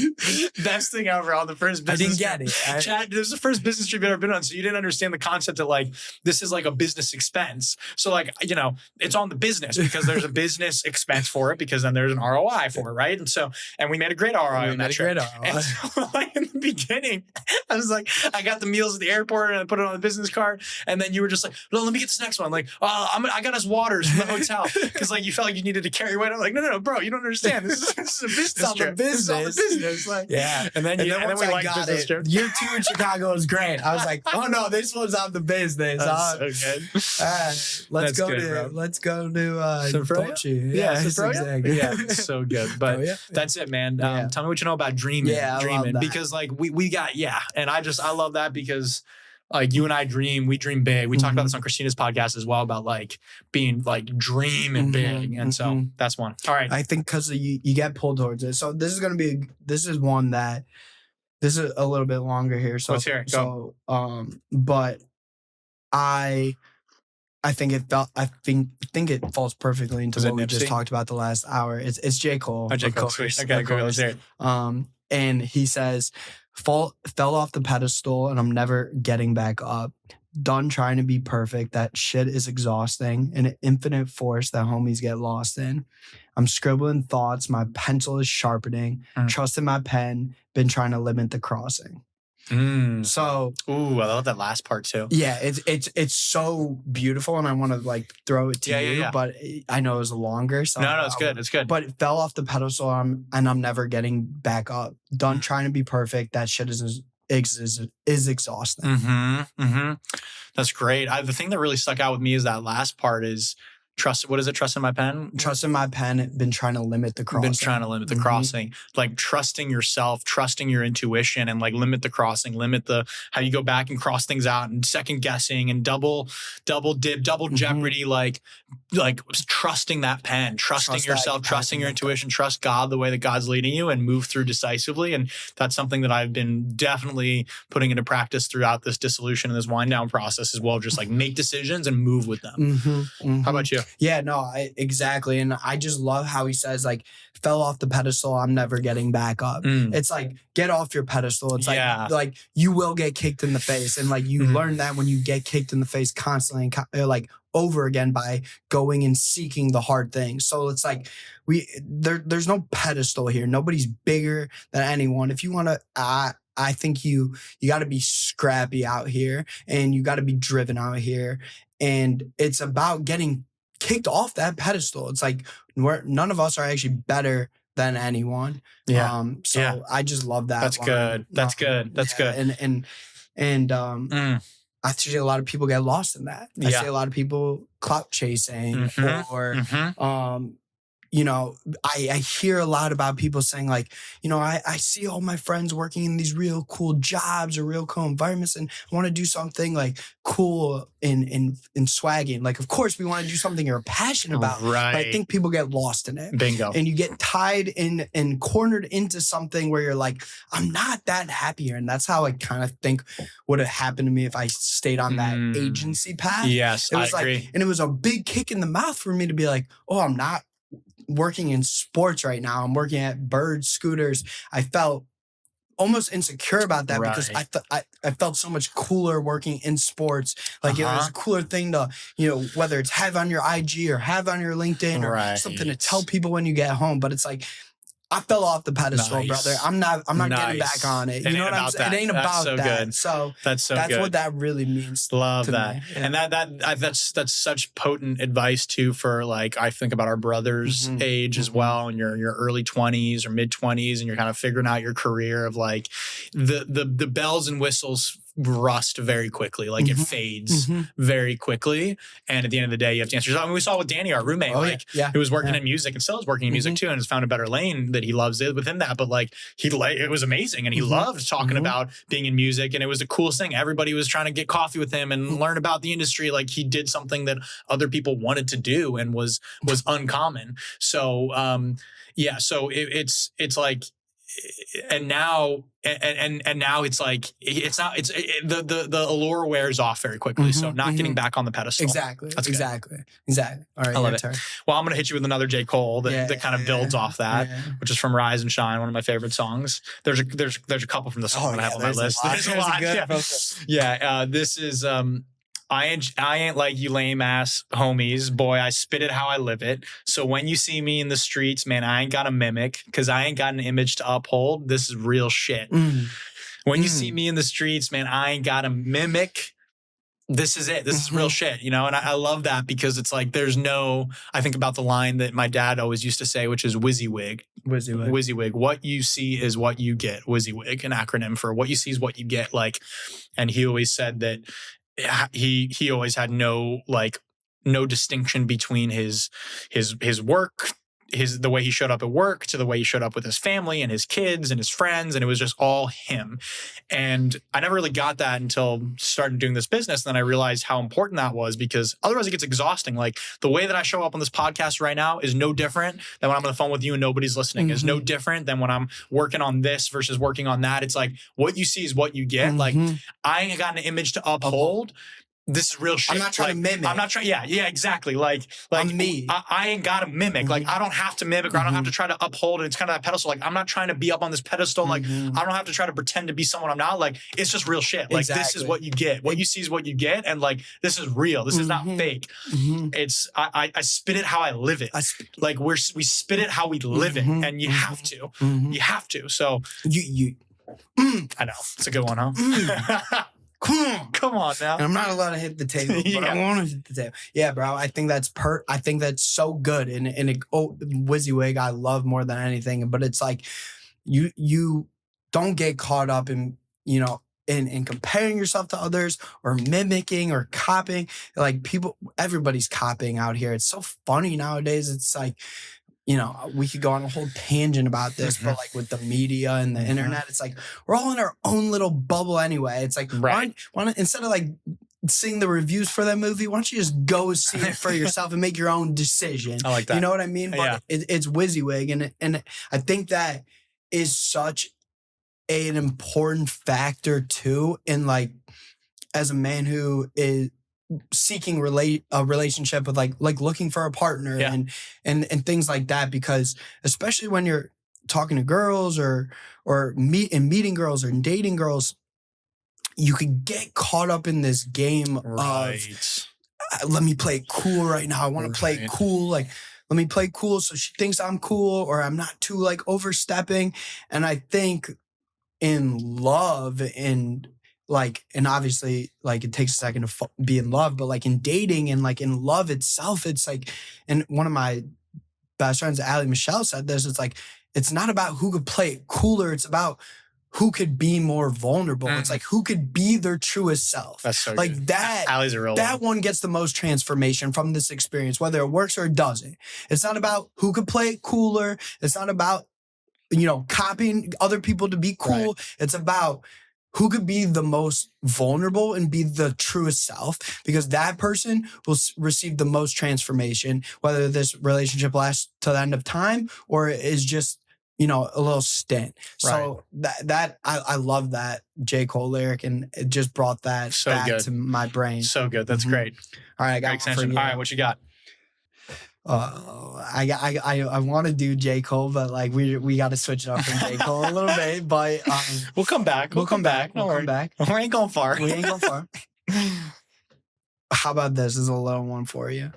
Best thing ever on the first business. I didn't get it. Chad, this is the first business trip you've ever been on, so you didn't understand the concept that like this is like like a business expense. So like, you know, it's on the business because there's a business expense for it because then there's an ROI for it, right? And so, and we made a great ROI on that trip. And so like in the beginning, I was like, I got the meals at the airport and I put it on the business card. And then you were just like, no, let me get this next one. Like, I got us waters from the hotel because like you felt like you needed to carry weight. I'm like, no, bro, you don't understand. This is a business trip. This is all the business. Like, yeah. And then we like business trip. Year 2 in Chicago was great. I was like, oh no, this one's on the business. That's so good. Let's go to Dolce. Yeah, exactly. Yeah, it's so good. But that's it, man. Tell me what you know about dreaming. Yeah, dreaming because like we got and I love that because like you and I we dream big. We talked about this on Christina's podcast as well about like being like dreaming big. And so that's one. All right. I think because you get pulled towards it. So this is a little bit longer here. So let's hear it. Go. But I think it falls perfectly into what we just talked about the last hour. It's J. Cole. Oh, J. Cole. Sweet. Okay, cool. Let's hear it. And he says, fell off the pedestal and I'm never getting back up. Done trying to be perfect. That shit is exhausting. An infinite force that homies get lost in. I'm scribbling thoughts. My pencil is sharpening. Trusting my pen. Been trying to limit the crossing. So, ooh, I love that last part too. Yeah, it's so beautiful, and I want to like throw it to you, but I know it was longer. So no, it's good. It's good. But it fell off the pedestal, and I'm never getting back up. Done trying to be perfect. That shit is exhausting. That's great. The thing that really stuck out with me is that last part is trust. What is it? Trusting my pen? Trusting my pen. Been trying to limit the crossing. Been trying to limit the crossing. Like trusting yourself, trusting your intuition, and like limit the crossing, limit how you go back and cross things out, and second guessing and double dip, double jeopardy. Like trusting that pen, trusting yourself, trusting your intuition, trust God the way that God's leading you, and move through decisively. And that's something that I've been definitely putting into practice throughout this dissolution and this wind down process as well. Just like make decisions and move with them. How about you? Yeah, no, exactly. And I just love how he says, like, fell off the pedestal, I'm never getting back up. It's like, get off your pedestal. It's like you will get kicked in the face. And like, you learn that when you get kicked in the face constantly, like over again by going and seeking the hard things. So it's like, there's no pedestal here. Nobody's bigger than anyone. If you want to, I think you got to be scrappy out here, and you got to be driven out here. And it's about getting kicked off that pedestal. It's like none of us are actually better than anyone. I just love that. That's good. That's good. That's good. And I see a lot of people get lost in that. I see a lot of people clout chasing or you know, I hear a lot about people saying like, you know, I see all my friends working in these real cool jobs or real cool environments, and I want to do something like cool in swagging. Like, of course we want to do something you're passionate about, right? But I think people get lost in it. Bingo. And you get tied in and cornered into something where you're like, I'm not that happy here. And that's how I kind of think would have happened to me if I stayed on that agency path. Yes, it was I agree. And it was a big kick in the mouth for me to be like, oh, I'm not working in sports right now. I'm working at Bird Scooters. I felt almost insecure about that because I felt so much cooler working in sports. Like it was a cooler thing to, you know, whether it's have on your IG or have on your LinkedIn or something to tell people when you get home. But it's like, I fell off the pedestal, brother. I'm not getting back on it. You know what I'm saying? It ain't about that. Good. So that's good. What that really means. Love to that. Me. Yeah. And that's such potent advice too for like, I think about our brother's age as well, and your early 20s or mid 20s, and you're kind of figuring out your career of like the bells and whistles rust very quickly. Like it fades very quickly. And at the end of the day, you have to answer. I mean, we saw with Danny, our roommate, who was working in music and still is working in music too, and has found a better lane that he loves it within that. But like it was amazing, and he loved talking about being in music, and it was the coolest thing. Everybody was trying to get coffee with him and learn about the industry. Like he did something that other people wanted to do and was uncommon. So so it's like, and now it's like the allure wears off very quickly. So not getting back on the pedestal. Exactly. All right, I love it. Well, I'm gonna hit you with another J. Cole that kind of builds off that, which is from Rise and Shine, one of my favorite songs. There's a couple from the song that I have on my list. There's a lot. This is I ain't like you lame ass homies. Boy, I spit it how I live it. So when you see me in the streets, man, I ain't got a mimic because I ain't got an image to uphold. This is real shit. When you see me in the streets, man, I ain't got a mimic. This is it. This is real shit, you know? And I love that because it's like I think about the line that my dad always used to say, which is WYSIWYG. WYSIWYG. WYSIWYG. What you see is what you get. WYSIWYG, an acronym for what you see is what you get. Like, and he always said that he always had no distinction between his work, the way he showed up at work to the way he showed up with his family and his kids and his friends. And it was just all him. And I never really got that until started doing this business. And then I realized how important that was because otherwise it gets exhausting. Like the way that I show up on this podcast right now is no different than when I'm on the phone with you and nobody's listening. Is no different than when I'm working on this versus working on that. It's like what you see is what you get. Like I ain't got an image to uphold. This is real shit. I'm not trying to mimic. I'm not trying. Yeah, exactly. Like I'm me. I ain't got to mimic. Like I don't have to mimic, or I don't have to try to uphold. And it's kind of that pedestal. Like I'm not trying to be up on this pedestal. Like I don't have to try to pretend to be someone I'm not. Like it's just real shit. Like this is what you get. What you see is what you get. And like this is real. This is not fake. It's I spit it how I live it. Like we spit it how we live it, and you have to. You have to. So you. I know it's a good one, huh? Come on now. And I'm not allowed to hit the table, but I want to hit the table. Yeah, bro. I think that's so good. And WYSIWYG I love more than anything. But it's like you don't get caught up in, in comparing yourself to others or mimicking or copying. Like everybody's copying out here. It's so funny nowadays. It's like, we could go on a whole tangent about this, but like with the media and the internet, it's like we're all in our own little bubble anyway. It's like, why don't, instead of like seeing the reviews for that movie, why don't you just go see it for yourself and make your own decision? I like that. You know what I mean? But it's WYSIWYG, and I think that is such an important factor too. In like, as a man who is seeking a relationship with like looking for a partner and things like that, because especially when you're talking to girls or meeting girls or dating girls, you could get caught up in this game of let me play it cool right now. I want to play it cool. Like, let me play cool so she thinks I'm cool or I'm not too like overstepping. And I think in love and obviously, like, it takes a second to be in love, but like in dating and like in love itself, it's like, and one of my best friends, Allie Michelle, said this, it's like, it's not about who could play it cooler. It's about who could be more vulnerable. It's like, who could be their truest self. That's so like good. that. Allie's a real one gets the most transformation from this experience, whether it works or it doesn't. It's not about who could play it cooler. It's not about, copying other people to be cool. Right. It's about who could be the most vulnerable and be the truest self, because that person will receive the most transformation, whether this relationship lasts to the end of time or is just, a little stint. Right. So that I love that J. Cole lyric, and it just brought that back to my brain. So good. That's great. All right. I got one for you. All right. What you got? I want to do J. Cole, but like we got to switch it up from J. Cole a little bit. But we'll come back. We'll come back. We'll come back. We ain't going far. We ain't going far. How about this? This is a little one for you.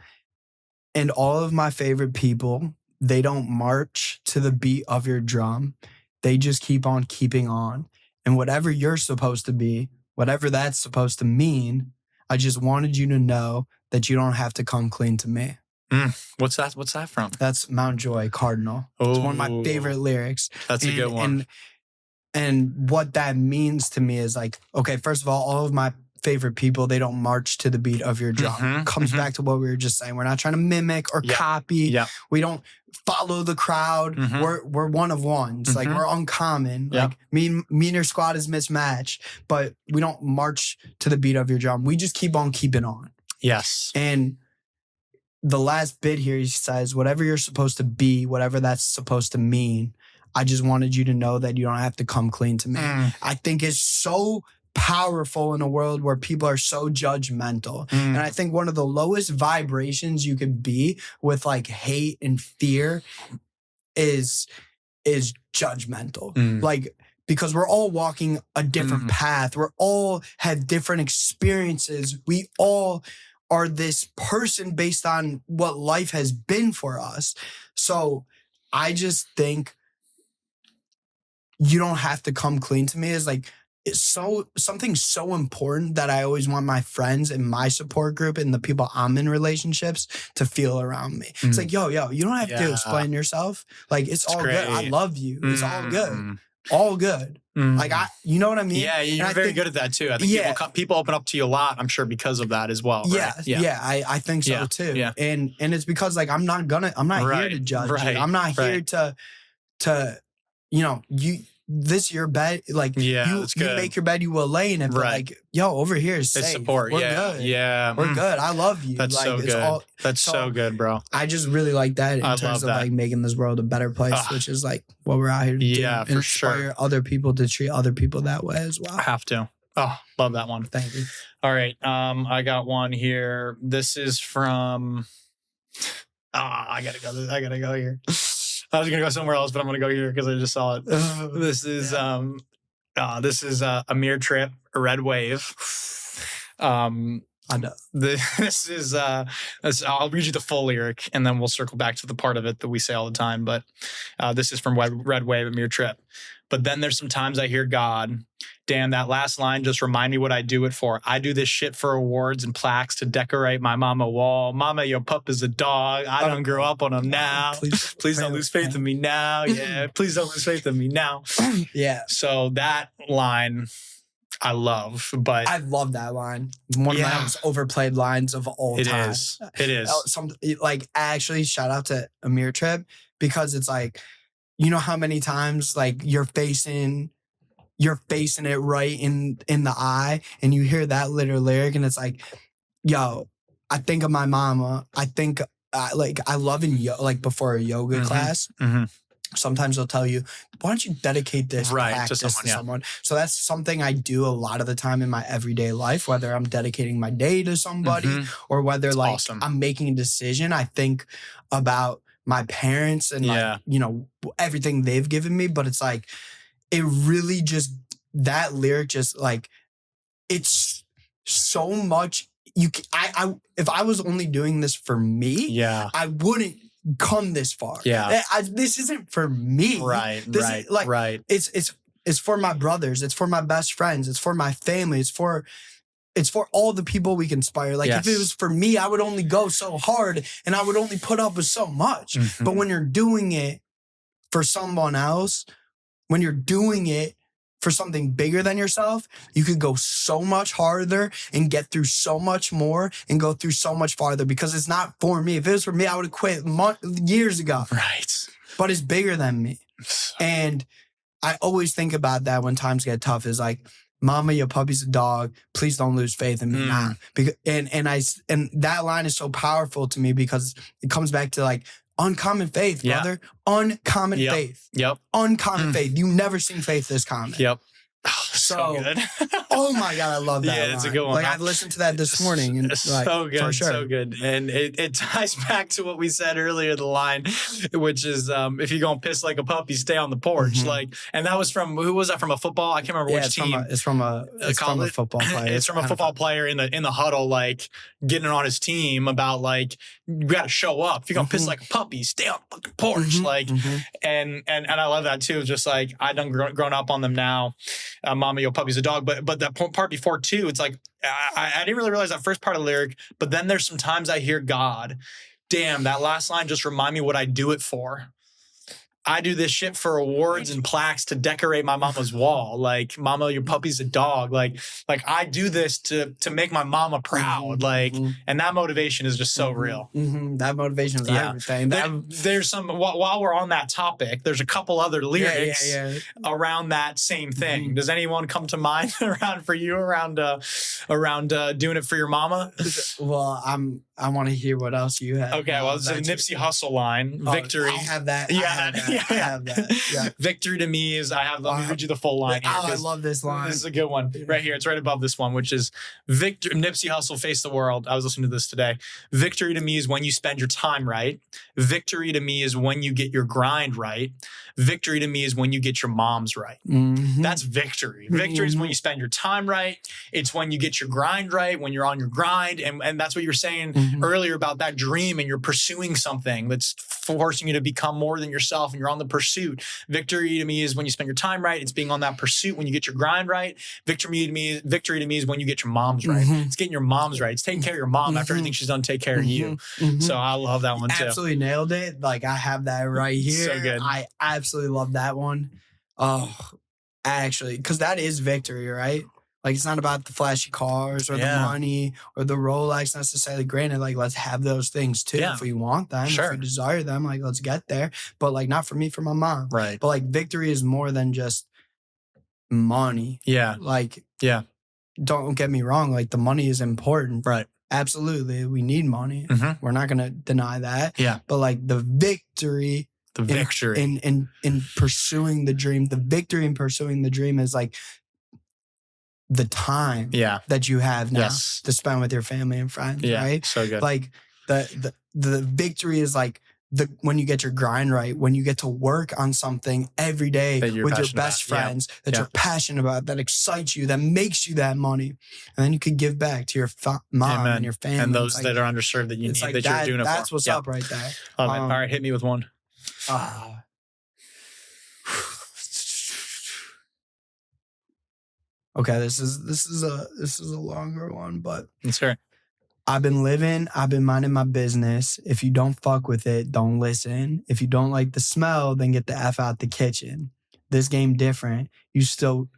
And all of my favorite people, they don't march to the beat of your drum. They just keep on keeping on. And whatever you're supposed to be, whatever that's supposed to mean, I just wanted you to know that you don't have to come clean to me. What's that? What's that from? That's Mount Joy, Cardinal. It's one of my favorite lyrics. That's a good one. And what that means to me is like, okay, first of all of my favorite people, they don't march to the beat of your drum. Comes back to what we were just saying. We're not trying to mimic or copy. Yeah. We don't follow the crowd. We're one of ones. Like, we're uncommon. Like, me and your squad is mismatched, but we don't march to the beat of your drum. We just keep on keeping on. Yes. And the last bit here, he says, whatever you're supposed to be, whatever that's supposed to mean, I just wanted you to know that you don't have to come clean to me. I think it's so powerful in a world where people are so judgmental. And I think one of the lowest vibrations you could be with like hate and fear is judgmental. Like, because we're all walking a different path. We're all have different experiences. We all are this person based on what life has been for us. So I just think you don't have to come clean to me. Is like, it's something so important that I always want my friends and my support group and the people I'm in relationships to feel around me. It's like, yo, you don't have to explain yourself. Like, it's all great. good. I love you. It's all good. All good. Like, you know what I mean? Yeah, you're very good at that too. I think people open up to you a lot, I'm sure, because of that as well. Right? I think so too. Yeah. And it's because, like, I'm not here to judge you. I'm not here to this your bed, like, you make your bed, you will lay in it, but like, yo, over here is safe. Support. We're good. We're good. I love you. That's like, so good. That's so good, bro. I just really like that in terms of like making this world a better place, which is like what we're out here to do. And for inspire other people to treat other people that way as well. I have to. Oh, love that one. Thank you. All right. I got one here. This is from I gotta go here. I was gonna go somewhere else, but I'm gonna go here because I just saw it. This is a mere trip, a red wave. I know. This is I'll read you the full lyric and then we'll circle back to the part of it that we say all the time. But this is from Red Wave, a mere trip. But then there's some times I hear God. Damn, that last line just remind me what I do it for. I do this shit for awards and plaques to decorate my mama wall. Mama, your pup is a dog. I don't grow up on him now. Please don't lose faith in me now. Yeah, please don't lose faith in me now. Yeah. So that line I love, but I love that line. One of my most overplayed lines of all time. It is. Like, actually, shout out to Amir Trip, because it's like, you know how many times like you're facing it right in the eye, and you hear that little lyric, and it's like, yo, I think of my mama. I think I love like before a yoga class. Sometimes they'll tell you, why don't you dedicate this practice to someone? So that's something I do a lot of the time in my everyday life, whether I'm dedicating my day to somebody or whether I'm making a decision. I think about my parents and everything they've given me, but it's like, it really just, that lyric just like, it's so much. If I was only doing this for me, I wouldn't come this far. This isn't for me. Right. It's for my brothers. It's for my best friends. It's for my family. It's for all the people we can inspire. Like, if it was for me, I would only go so hard and I would only put up with so much. But when you're doing it for someone else, when you're doing it for something bigger than yourself, you could go so much harder and get through so much more and go through so much farther, because it's not for me. If it was for me, I would have quit years ago. Right. But it's bigger than me. And I always think about that when times get tough, is like, mama, your puppy's a dog. Please don't lose faith in me now. Because, and that line is so powerful to me, because it comes back to like, uncommon faith, brother. Uncommon faith. Uncommon faith. You never seen faith this common. Oh, so good. Oh my God, I love that. Yeah, it's a good one. Like, I listened to that this morning. And so good, for sure. So good. And it ties back to what we said earlier, the line, which is, if you're going to piss like a puppy, stay on the porch. Like, and that was from, who was that, from a football? I can't remember which team. It's from a football player. It's from a football player in the huddle, like, getting on his team about, like, you got to show up. If you're going to piss like a puppy, stay on the fucking porch. Like, and I love that too. Just like, I done grown up on them now. Mama, your puppy's a dog. But that part before too, it's like, I didn't really realize that first part of the lyric, but then there's some times I hear God. Damn, that last line just remind me what I do it for. I do this shit for awards and plaques to decorate my mama's wall. Like, mama, your puppy's a dog. Like I do this to make my mama proud. Like, and that motivation is just so real. That motivation is everything. There's some, while we're on that topic, there's a couple other lyrics around that same thing. Does anyone come to mind around doing it for your mama? Well, I want to hear what else you have. Okay, well, it's a Nipsey Hussle line. Victory. I have that. I have that. Yeah. Victory to me is, let me read you the full line here. I love this line. This is a good one. Right here. It's right above this one, which is Nipsey Hussle, Face the World. I was listening to this today. Victory to me is when you spend your time right. Victory to me is when you get your grind right. victory to me is when you get your moms right. Mhm. That's victory. Victory is when you spend your time right. It's when you get your grind right, when you're on your grind. And that's what you were saying earlier about that dream, and you're pursuing something that's forcing you to become more than yourself, and you're on the pursuit. Victory to me is when you spend your time right. It's being on that pursuit when you get your grind right. Victory to me is when you get your moms right. It's getting your moms right. It's taking care of your mom after everything she's done, take care of you. So I love that one too. Absolutely nailed it. Like, I have that right here. So good. I absolutely love that one. Oh, actually, because that is victory, right? Like, it's not about the flashy cars or the money or the Rolex necessarily. Granted, like, let's have those things too if we want them, if we desire them. Like, let's get there. But like, not for me, for my mom. Right. But like, victory is more than just money. Yeah. Like, don't get me wrong. Like, the money is important. Right. Absolutely, we need money. We're not gonna deny that. Yeah. But like, the victory. In pursuing the dream, the victory in pursuing the dream is like the time that you have now to spend with your family and friends, right? So good. Like, the victory is like when you get your grind right, when you get to work on something every day with your best friends that you're passionate about, that excites you, that makes you that money, and then you can give back to your mom and your family and those that are underserved that you need, like that you're doing it for. That's what's up right there. All right, hit me with one. Okay, this is a longer one, but let's hear it. I've been minding my business. If you don't fuck with it, don't listen. If you don't like the smell, then get the F out the kitchen. This game different. You still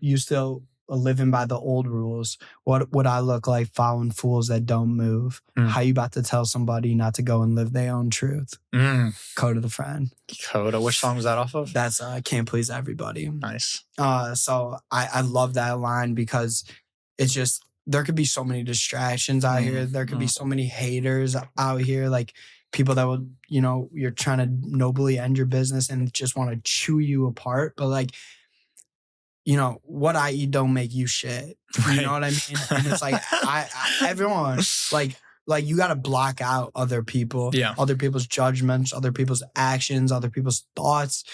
living by the old rules. What would I look like following fools that don't move? How you about to tell somebody not to go and live their own truth? Coda the Friend. Coda. Which song was that off of? That's Can't Please Everybody. Nice. So I love that line because it's just, there could be so many distractions out here. There could be so many haters out here, like people that would, you're trying to nobly end your business and just want to chew you apart. But like, what I eat don't make you shit. You know what I mean? And it's like, everyone, like you got to block out other people, other people's judgments, other people's actions, other people's thoughts.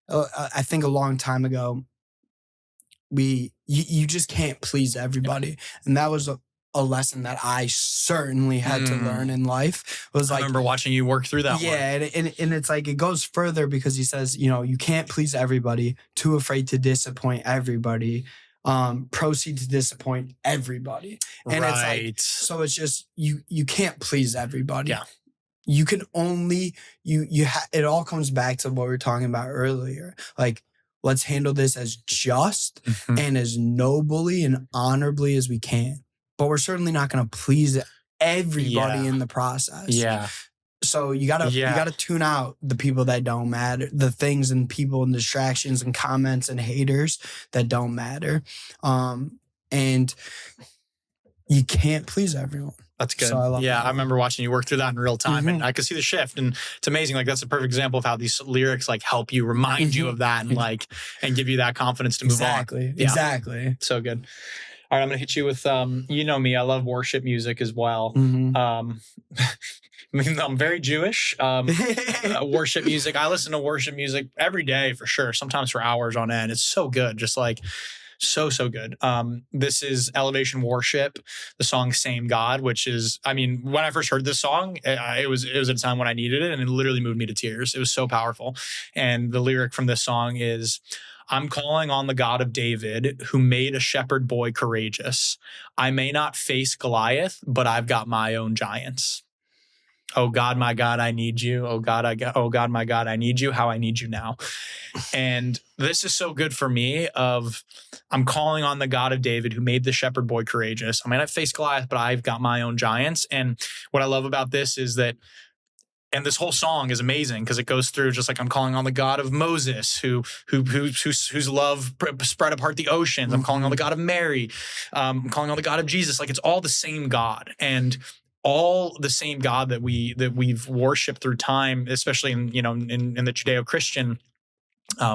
I think a long time ago, you just can't please everybody. And that was a lesson that I certainly had to learn in life. Was like, I remember watching you work through that one. And it's like, it goes further because he says, you can't please everybody, too afraid to disappoint everybody, proceed to disappoint everybody. And it's like, so it's just, you can't please everybody. Yeah. You can only, it all comes back to what we were talking about earlier. Like, let's handle this as just and as nobly and honorably as we can. But we're certainly not going to please everybody in the process. Yeah. So you gotta tune out the people that don't matter, the things and people and distractions and comments and haters that don't matter. And you can't please everyone. That's good. So I remember watching you work through that in real time, and I could see the shift. And it's amazing. Like, that's a perfect example of how these lyrics like help you, remind you of that, and give you that confidence to move on. Exactly. So good. All right, I'm gonna hit you with you know me. I love worship music as well. I'm very Jewish. Worship music. I listen to worship music every day for sure. Sometimes for hours on end. It's so good. Just like. So good. This is Elevation Worship, the song Same God, which is, when I first heard this song, it was at a time when I needed it, and it literally moved me to tears. It was so powerful. And the lyric from this song is, I'm calling on the God of David, who made a shepherd boy courageous. I may not face Goliath, but I've got my own giants. Oh God, my God, I need you. Oh God, my God, I need you. How I need you now. And this is so good for me I'm calling on the God of David who made the shepherd boy courageous. I may not face Goliath, but I've got my own giants. And what I love about this is that, and this whole song is amazing because it goes through just like, I'm calling on the God of Moses whose love spread apart the oceans. I'm calling on the God of Mary. I'm calling on the God of Jesus. Like, it's all the same God. And all the same God that we've worshipped through time, especially in the Judeo-Christian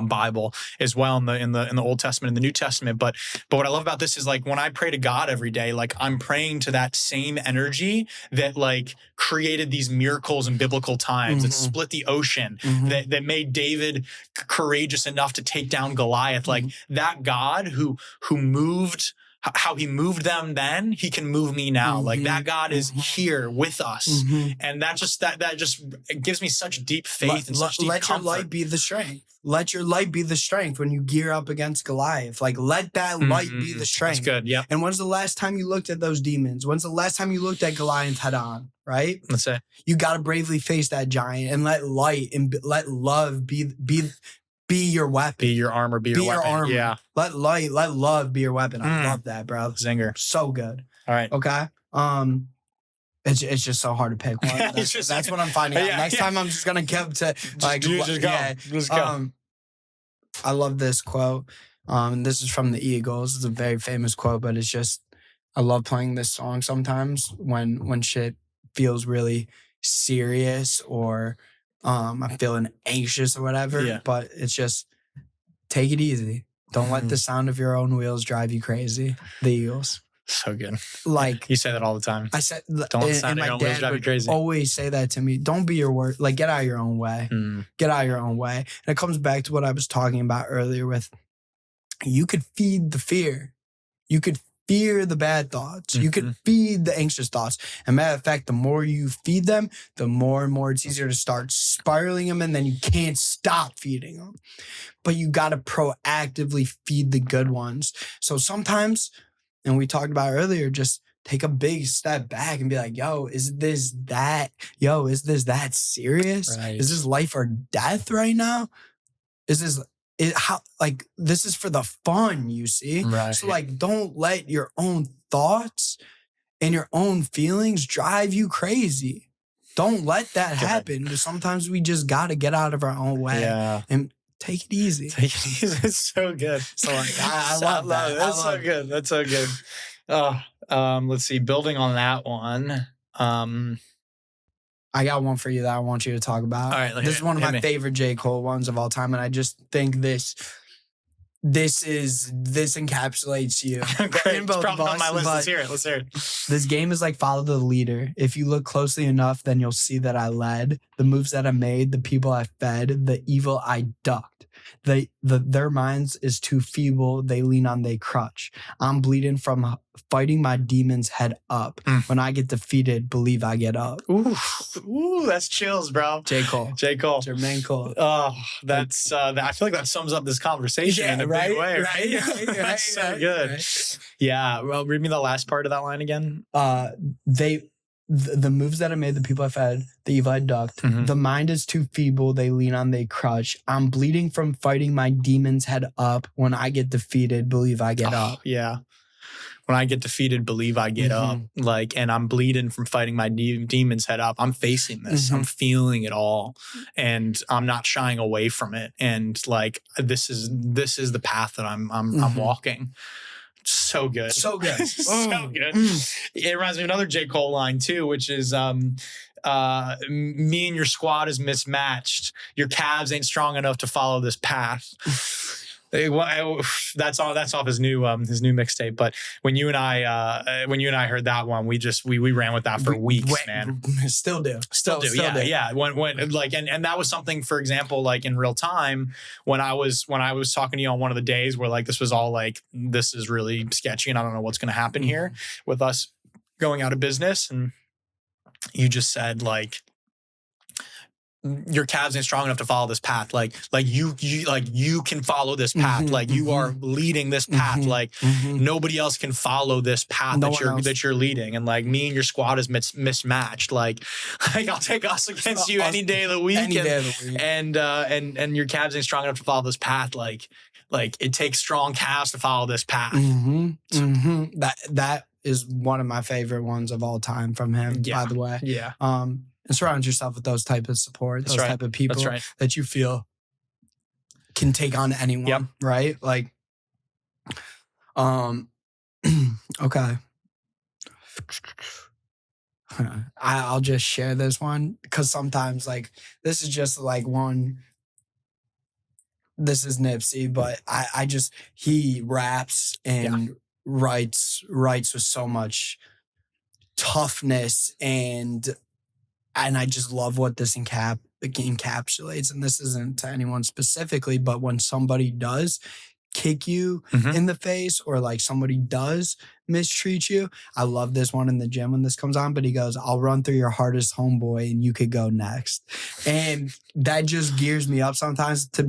Bible as well in the Old Testament and the New Testament. But what I love about this is like when I pray to God every day, like I'm praying to that same energy that like created these miracles in biblical times, that split the ocean, that made David courageous enough to take down Goliath. Like that God who moved. How he moved them then, he can move me now. Like that God is here with us, and that just it gives me such deep faith and such deep let comfort. your light be the strength. Let your light be the strength when you gear up against Goliath. Like let that light be the strength. That's good. Yeah. And when's the last time you looked at those demons? When's the last time you looked at Goliath head on? Right. That's it. You got to bravely face that giant and let light and let love be your weapon. Be your armor. Be your weapon. Armor. Yeah. Let love be your weapon. I love that, bro. Zinger. So good. All right. Okay. It's just so hard to pick one. That's what I'm finding out. Next time I'm just gonna give to like just go. Just go. I love this quote. This is from the Eagles. It's a very famous quote, but it's just I love playing this song sometimes when shit feels really serious or I'm feeling anxious or whatever. Yeah. But it's just take it easy. Don't let the sound of your own wheels drive you crazy. The Eagles. So good. Like you say that all the time. I said, don't let the sound of your own wheels drive you crazy. Always say that to me. Don't be your worst. Like get out of your own way. Get out of your own way. And it comes back to what I was talking about earlier with you could feed the fear. You could fear the bad thoughts. You could feed the anxious thoughts. And matter of fact, the more you feed them, the more and more it's easier to start spiraling them, and then you can't stop feeding them. But you got to proactively feed the good ones. So sometimes, and we talked about earlier, just take a big step back and be like, yo, is this that serious? Right. Is this life or death right now? Is this this is for the fun, you see? Right. So like, don't let your own thoughts and your own feelings drive you crazy. Don't let that happen. Sometimes we just got to get out of our own way and take it easy. Take it easy. It's so good. So like, I love that. That's so good. That's so good. Let's see. Building on that one. I got one for you that I want you to talk about. All right, this is one of my favorite J. Cole ones of all time, and I just think this encapsulates you. Great. It's probably on my list. Let's hear it. This game is like follow the leader. If you look closely enough, then you'll see that I led. The moves that I made, the people I fed, the evil I ducked. Their minds is too feeble. They lean on they crutch. I'm bleeding from fighting my demons head up. When I get defeated, believe I get up. Ooh, that's chills, bro. J. Cole. Jermaine Cole. Oh, that's I feel like that sums up this conversation in a big way. Right. That's so good. Right. Yeah. Well, read me the last part of that line again. The moves that I made, the people I fed, the evil I ducked. The mind is too feeble. They lean on they crutch. I'm bleeding from fighting my demons head up. When I get defeated, believe I get up. Yeah. When I get defeated, believe I get up. Like, and I'm bleeding from fighting my demons head up. I'm facing this. I'm feeling it all, and I'm not shying away from it. And like, this is the path that I'm walking. So good. So good. So good. It reminds me of another J. Cole line too, which is me and your squad is mismatched. Your calves ain't strong enough to follow this path. That's off his new mixtape. But when you and I heard that one, we ran with that for weeks, man. Still do. Yeah. When like and that was something, for example, like in real time when I was talking to you on one of the days where like this was all like, this is really sketchy and I don't know what's going to happen here with us going out of business, and you just said like, your calves ain't strong enough to follow this path. Like you can follow this path. Like you are leading this path. Like nobody else can follow this path that you're leading. And like me and your squad is mismatched. Like I'll take us against you any day of the week. And your calves ain't strong enough to follow this path. Like it takes strong calves to follow this path. That is one of my favorite ones of all time from him, by the way. Yeah. And surround yourself with those type of support, those type of people that you feel can take on anyone, right? Like, okay. I'll just share this one because sometimes like this is just like one this is Nipsey, but I just, he raps and writes with so much toughness, and I just love what this encapsulates. And this isn't to anyone specifically, but when somebody does kick you in the face, or like somebody does mistreat you, I love this one in the gym when this comes on, but he goes, "I'll run through your hardest, homeboy, and you could go next." And that just gears me up sometimes to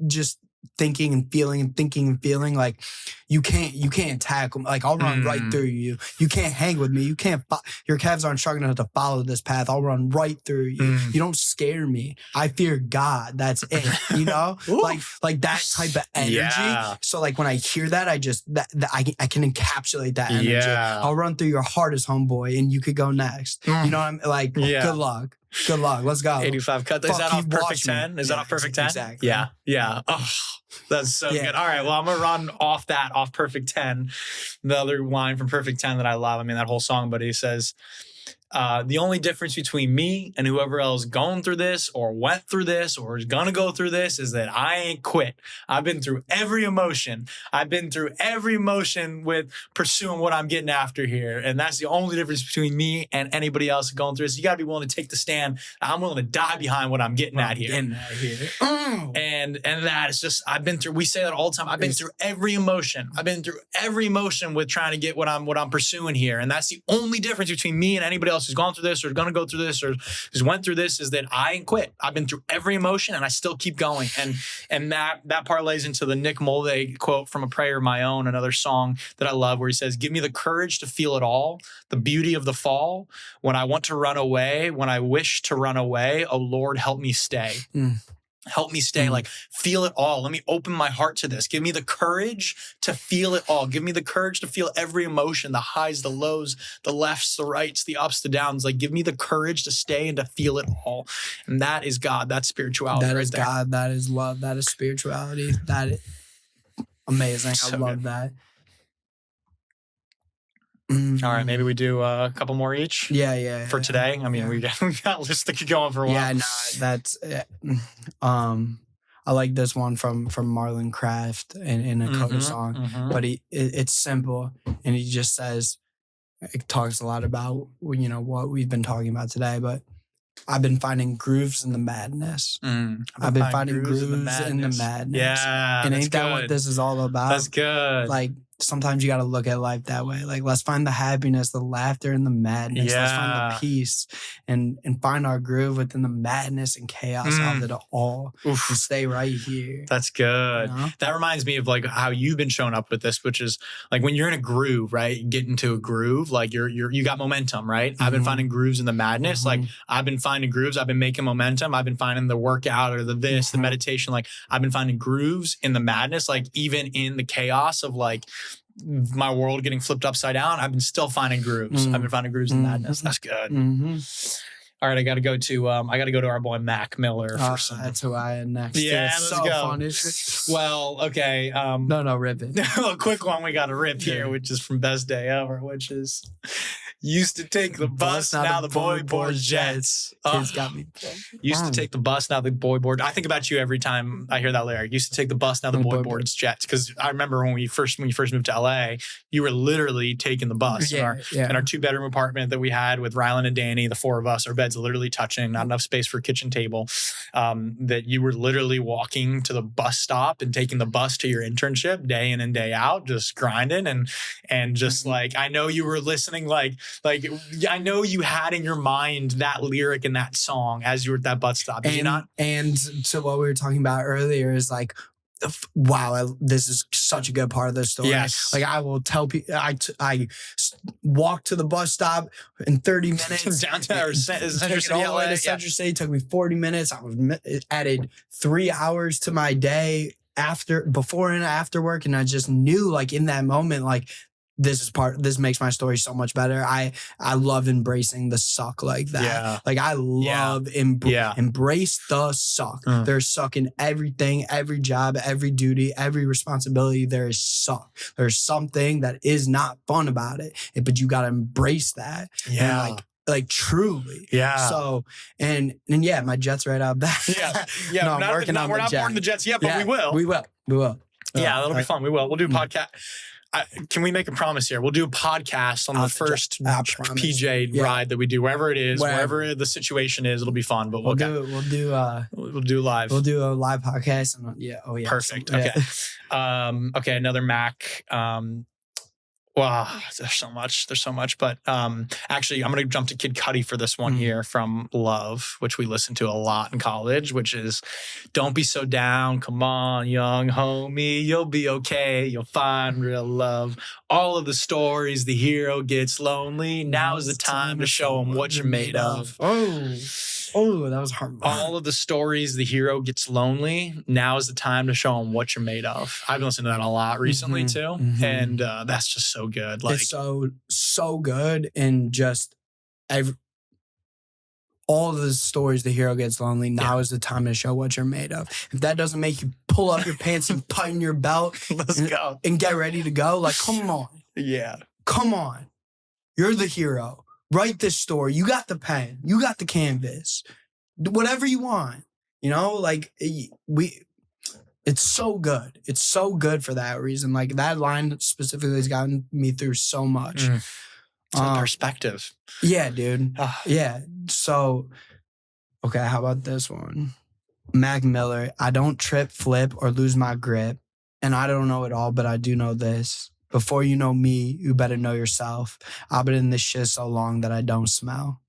just thinking and feeling like you can't tackle me. Like, I'll run right through you. You can't hang with me. You can't, your calves aren't strong enough to follow this path. I'll run right through you. You don't scare me. I fear God. That's it. You know, like that type of energy. Yeah. So like when I hear that, I just, I can encapsulate that energy. Yeah. I'll run through your hardest, homeboy, and you could go next. You know what I'm like? Good luck. Good luck. Let's go. 85 cut. Is that off Perfect 10? Is that off Perfect 10? Exactly. Yeah. Yeah. Oh, that's so good. All right. Well, I'm going to run off Perfect 10. The other line from Perfect 10 that I love. I mean, that whole song, but he says, the only difference between me and whoever else going through this or went through this or is going to go through this is that I ain't quit. I've been through every emotion. I've been through every emotion with pursuing what I'm getting after here. And that's the only difference between me and anybody else going through this. You got to be willing to take the stand. I'm willing to die behind what I'm getting at here. And that is just, I've been through, we say that all the time. I've been through every emotion. I've been through every emotion with trying to get what I'm pursuing here. And that's the only difference between me and anybody else who's gone through this or going to go through this or who's went through this is that I ain't quit. I've been through every emotion and I still keep going. And that parlays into the Nick Mulvey quote from A Prayer of My Own, another song that I love, where he says, "Give me the courage to feel it all, the beauty of the fall. When I want to run away, when I wish to run away, oh Lord, help me stay." Help me stay, like, feel it all. Let me open my heart to this. Give me the courage to feel it all. Give me the courage to feel every emotion, the highs, the lows, the lefts, the rights, the ups, the downs. Like, give me the courage to stay and to feel it all. And that is God. That's spirituality. That right is there. God. That is love. That is spirituality. That is amazing. So I love good. that. All right, maybe we do a couple more each. Yeah. For today. I mean, we got lists that could go on for a while. Yeah, no, that's I like this one from Marlon Craft in a Coda song, but it's simple, and he just says, it talks a lot about, you know, what we've been talking about today, but I've been finding grooves in the madness. I've been finding grooves in the madness. Yeah, and ain't that what this is all about? That's good. Like, sometimes you got to look at life that way. Like, let's find the happiness, the laughter, and the madness. Yeah. Let's find the peace and find our groove within the madness and chaos of it all. And stay right here. That's good. You know? That reminds me of like how you've been showing up with this, which is like when you're in a groove, right? You get into a groove, like you got momentum, right? I've been finding grooves in the madness. Like, I've been finding grooves. I've been making momentum. I've been finding the workout or the meditation. Like, I've been finding grooves in the madness. Like, even in the chaos of like my world getting flipped upside down, I've been still finding grooves. I've been finding grooves in madness. That's good. All right, I got to go to our boy Mac Miller for some. That's who I am next. Yeah, it's let's so go. funny. Well, okay. No, rip it. A quick one we got to rip here, which is from Best Day Ever, which is used to take the bus, now the boy boards jets. Kids got me. Used to take the bus, now the boy board. I think about you every time I hear that lyric. Used to take the bus, now the boy boards jets. Because I remember when you first moved to LA, you were literally taking the bus. In our 2-bedroom apartment that we had with Rylan and Danny, the 4 of us, our beds literally touching, not enough space for a kitchen table. That you were literally walking to the bus stop and taking the bus to your internship day in and day out, just grinding and just like, I know you were listening, like I know you had in your mind that lyric and that song as you were at that bus stop. Did you not? And so what we were talking about earlier is like, wow, this is such a good part of the story. Yes. Like, I will tell people, I walked to the bus stop in 30 minutes. Downtown or Central City, all the way to Central City. It took me 40 minutes. It added 3 hours to my day before and after work. And I just knew, like, in that moment, like, this makes my story so much better. I love embracing the suck like that. Yeah. Like, I love embrace the suck. There's suck in everything, every job, every duty, every responsibility. There is suck. There's something that is not fun about it, but you got to embrace that. Yeah. And like, like truly. Yeah. So, and yeah, my jet's right out back. Yeah. No, I'm working on we're the not jet. boarding the jets yet, but we will. We will. Yeah, that'll be fun. We will. We'll do a podcast. Can we make a promise here? We'll do a podcast on the first PJ ride that we do, wherever it is, wherever the situation is. It'll be fun. But we'll do live. We'll do a live podcast. And, perfect. Okay. Okay. Another Mac. Wow, there's so much. But actually, I'm going to jump to Kid Cudi for this one here from Love, which we listened to a lot in college, which is, don't be so down. Come on, young homie. You'll be okay. You'll find real love. All of the stories, the hero gets lonely. Now is the time to show him what you're made of. Oh, that was hard. All of the stories, the hero gets lonely. Now is the time to show him what you're made of. I've been listening to that a lot recently too. And that's just so good. Like, it's so good. And just all of the stories, the hero gets lonely. Now is the time to show what you're made of. If that doesn't make you pull up your pants and tighten your belt, let's go and get ready to go. Like, come on. Yeah. Come on. You're the hero. Write this story. You got the pen. You got the canvas. Whatever you want. You know, like it's so good. It's so good for that reason. Like that line specifically has gotten me through so much. It's a perspective. Yeah, dude. Yeah. So, okay, how about this one? Mac Miller, I don't trip, flip, or lose my grip. And I don't know it all, but I do know this. Before you know me, you better know yourself. I've been in this shit so long that I don't smell.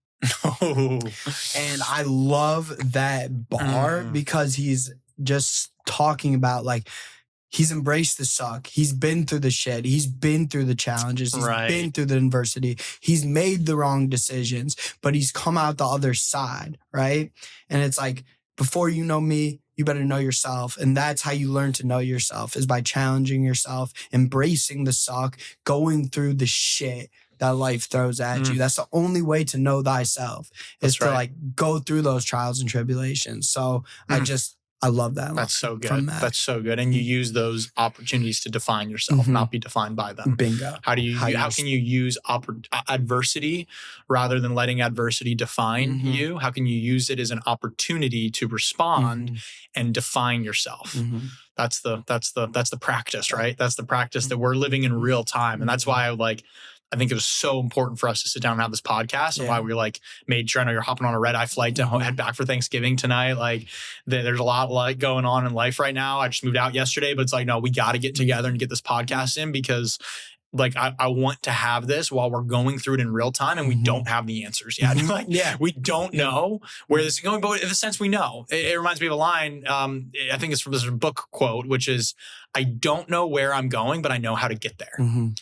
And I love that bar because he's just talking about like, he's embraced the suck. He's been through the shit. He's been through the challenges. He's been through the adversity. He's made the wrong decisions, but he's come out the other side, right? And it's like, before you know me, you better know yourself. And that's how you learn to know yourself, is by challenging yourself, embracing the suck, going through the shit that life throws at you. That's the only way to know thyself, is to like go through those trials and tribulations. So I love that. That's so good. That's so good. And you use those opportunities to define yourself, not be defined by them. Bingo. How can you use adversity rather than letting adversity define you? How can you use it as an opportunity to respond and define yourself? That's the practice, right? That's the practice that we're living in real time. And that's why I think it was so important for us to sit down and have this podcast, and why we made sure. I know you're hopping on a red-eye flight to head back for Thanksgiving tonight. Like there's a lot going on in life right now. I just moved out yesterday, but it's like, no, we got to get together and get this podcast in, because I want to have this while we're going through it in real time, and we don't have the answers yet. We don't know where this is going, but in a sense we know. It reminds me of a line, I think it's from this book quote, which is, I don't know where I'm going, but I know how to get there.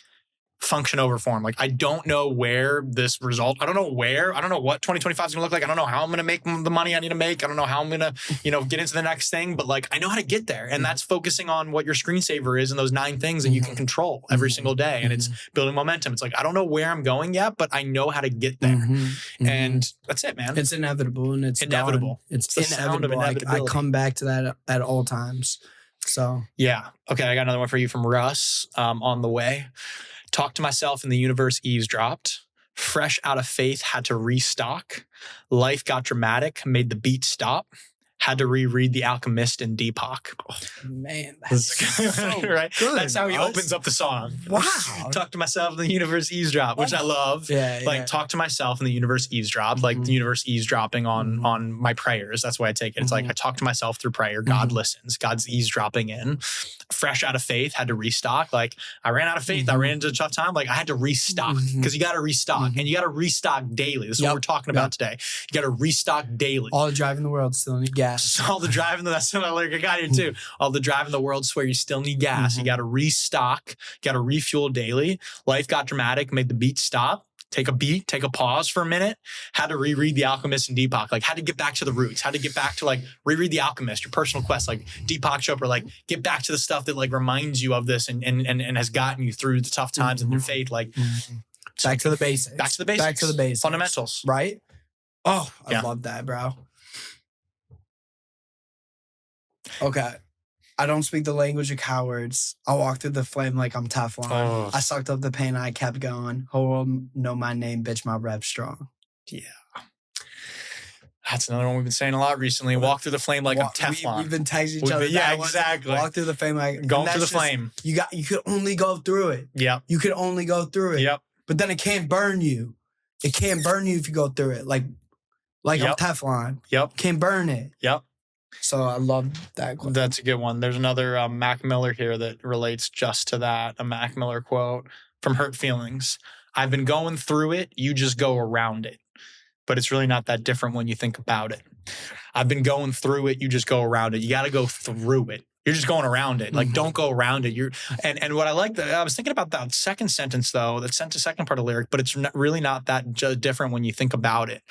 Function over form. Like, I don't know where this result, I don't know what 2025 is going to look like. I don't know how I'm going to make the money I need to make. I don't know how I'm going to, get into the next thing, but I know how to get there. And that's focusing on what your screensaver is and those 9 things that you can control every single day. And it's building momentum. It's like, I don't know where I'm going yet, but I know how to get there. And that's it, man. It's inevitable, and it's inevitable. It's inevitable. I come back to that at all times. So yeah. Okay. I got another one for you from Russ, on the way. Talked to myself and the universe eavesdropped. Fresh out of faith, had to restock. Life got dramatic, made the beat stop. Had to reread The Alchemist and Deepak. Oh, man, that's so right. Good, that's how he opens up the song. Wow. Talk to myself and the universe eavesdrop, which I love. Talk to myself and the universe eavesdrop, the universe eavesdropping on my prayers. That's why I take it. It's like I talk to myself through prayer. God listens. God's eavesdropping in. Fresh out of faith, had to restock. I ran out of faith. I ran into a tough time. I had to restock, because you got to restock, and you got to restock daily. This is what we're talking about today. You got to restock daily. All the drive in the world still need gas. All the drive that's what I got here too. All the drive in the world swear you still need gas. You got to restock, got to refuel daily. Life got dramatic, made the beat stop. Take a pause for a minute. Had to reread The Alchemist and Deepak. Had to get back to the roots. Had to get back to reread The Alchemist, your personal quest. Deepak Chopra, get back to the stuff that reminds you of this and has gotten you through the tough times and your faith. Back to the basics. Back to the basics. Back to the basics. Fundamentals. Right? Oh, I love that, bro. Okay. I don't speak the language of cowards. I walk through the flame like I'm Teflon. I sucked up the pain and I kept going. Whole world know my name, bitch, my rep strong. Yeah. That's another one we've been saying a lot recently. Walk through the flame like a Teflon. We've been texting each other. Yeah, exactly. Walk through the flame like going through the flame. You could only go through it. Yep. You could only go through it. Yep. But then it can't burn you. It can't burn you if you go through it. Like Yep. a Teflon. Yep. Can't burn it. Yep. So I love that quote. That's a good one. There's another Mac Miller here that relates just to that. A Mac Miller quote from Hurt Feelings. I've been going through it. You just go around it. But it's really not that different when you think about it. I've been going through it. You just go around it. You got to go through it. You're just going around it. Like, don't go around it. And what I like, I was thinking about that second sentence though, that second part of the lyric, but it's really not that different when you think about it.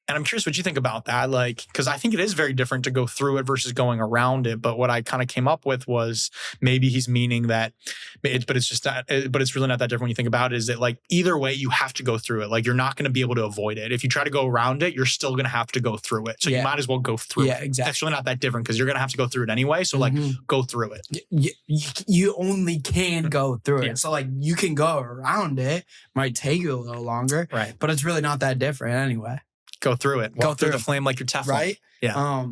And I'm curious what you think about that. Like, because I think it is very different to go through it versus going around it. But what I kind of came up with was maybe he's meaning that, but it's really not that different when you think about it. Is that like either way, you have to go through it. Like you're not going to be able to avoid it. If you try to go around it, you're still going to have to go through it. So you might as well go through it. Yeah, exactly. That's really not that different because you're going to have to go through it anyway. So like go through it. You only can go through it. So like you can go around it. Might take you a little longer. Right. But it's really not that different anyway. Go through it. Walk through the flame like you're Teflon. Right? Yeah.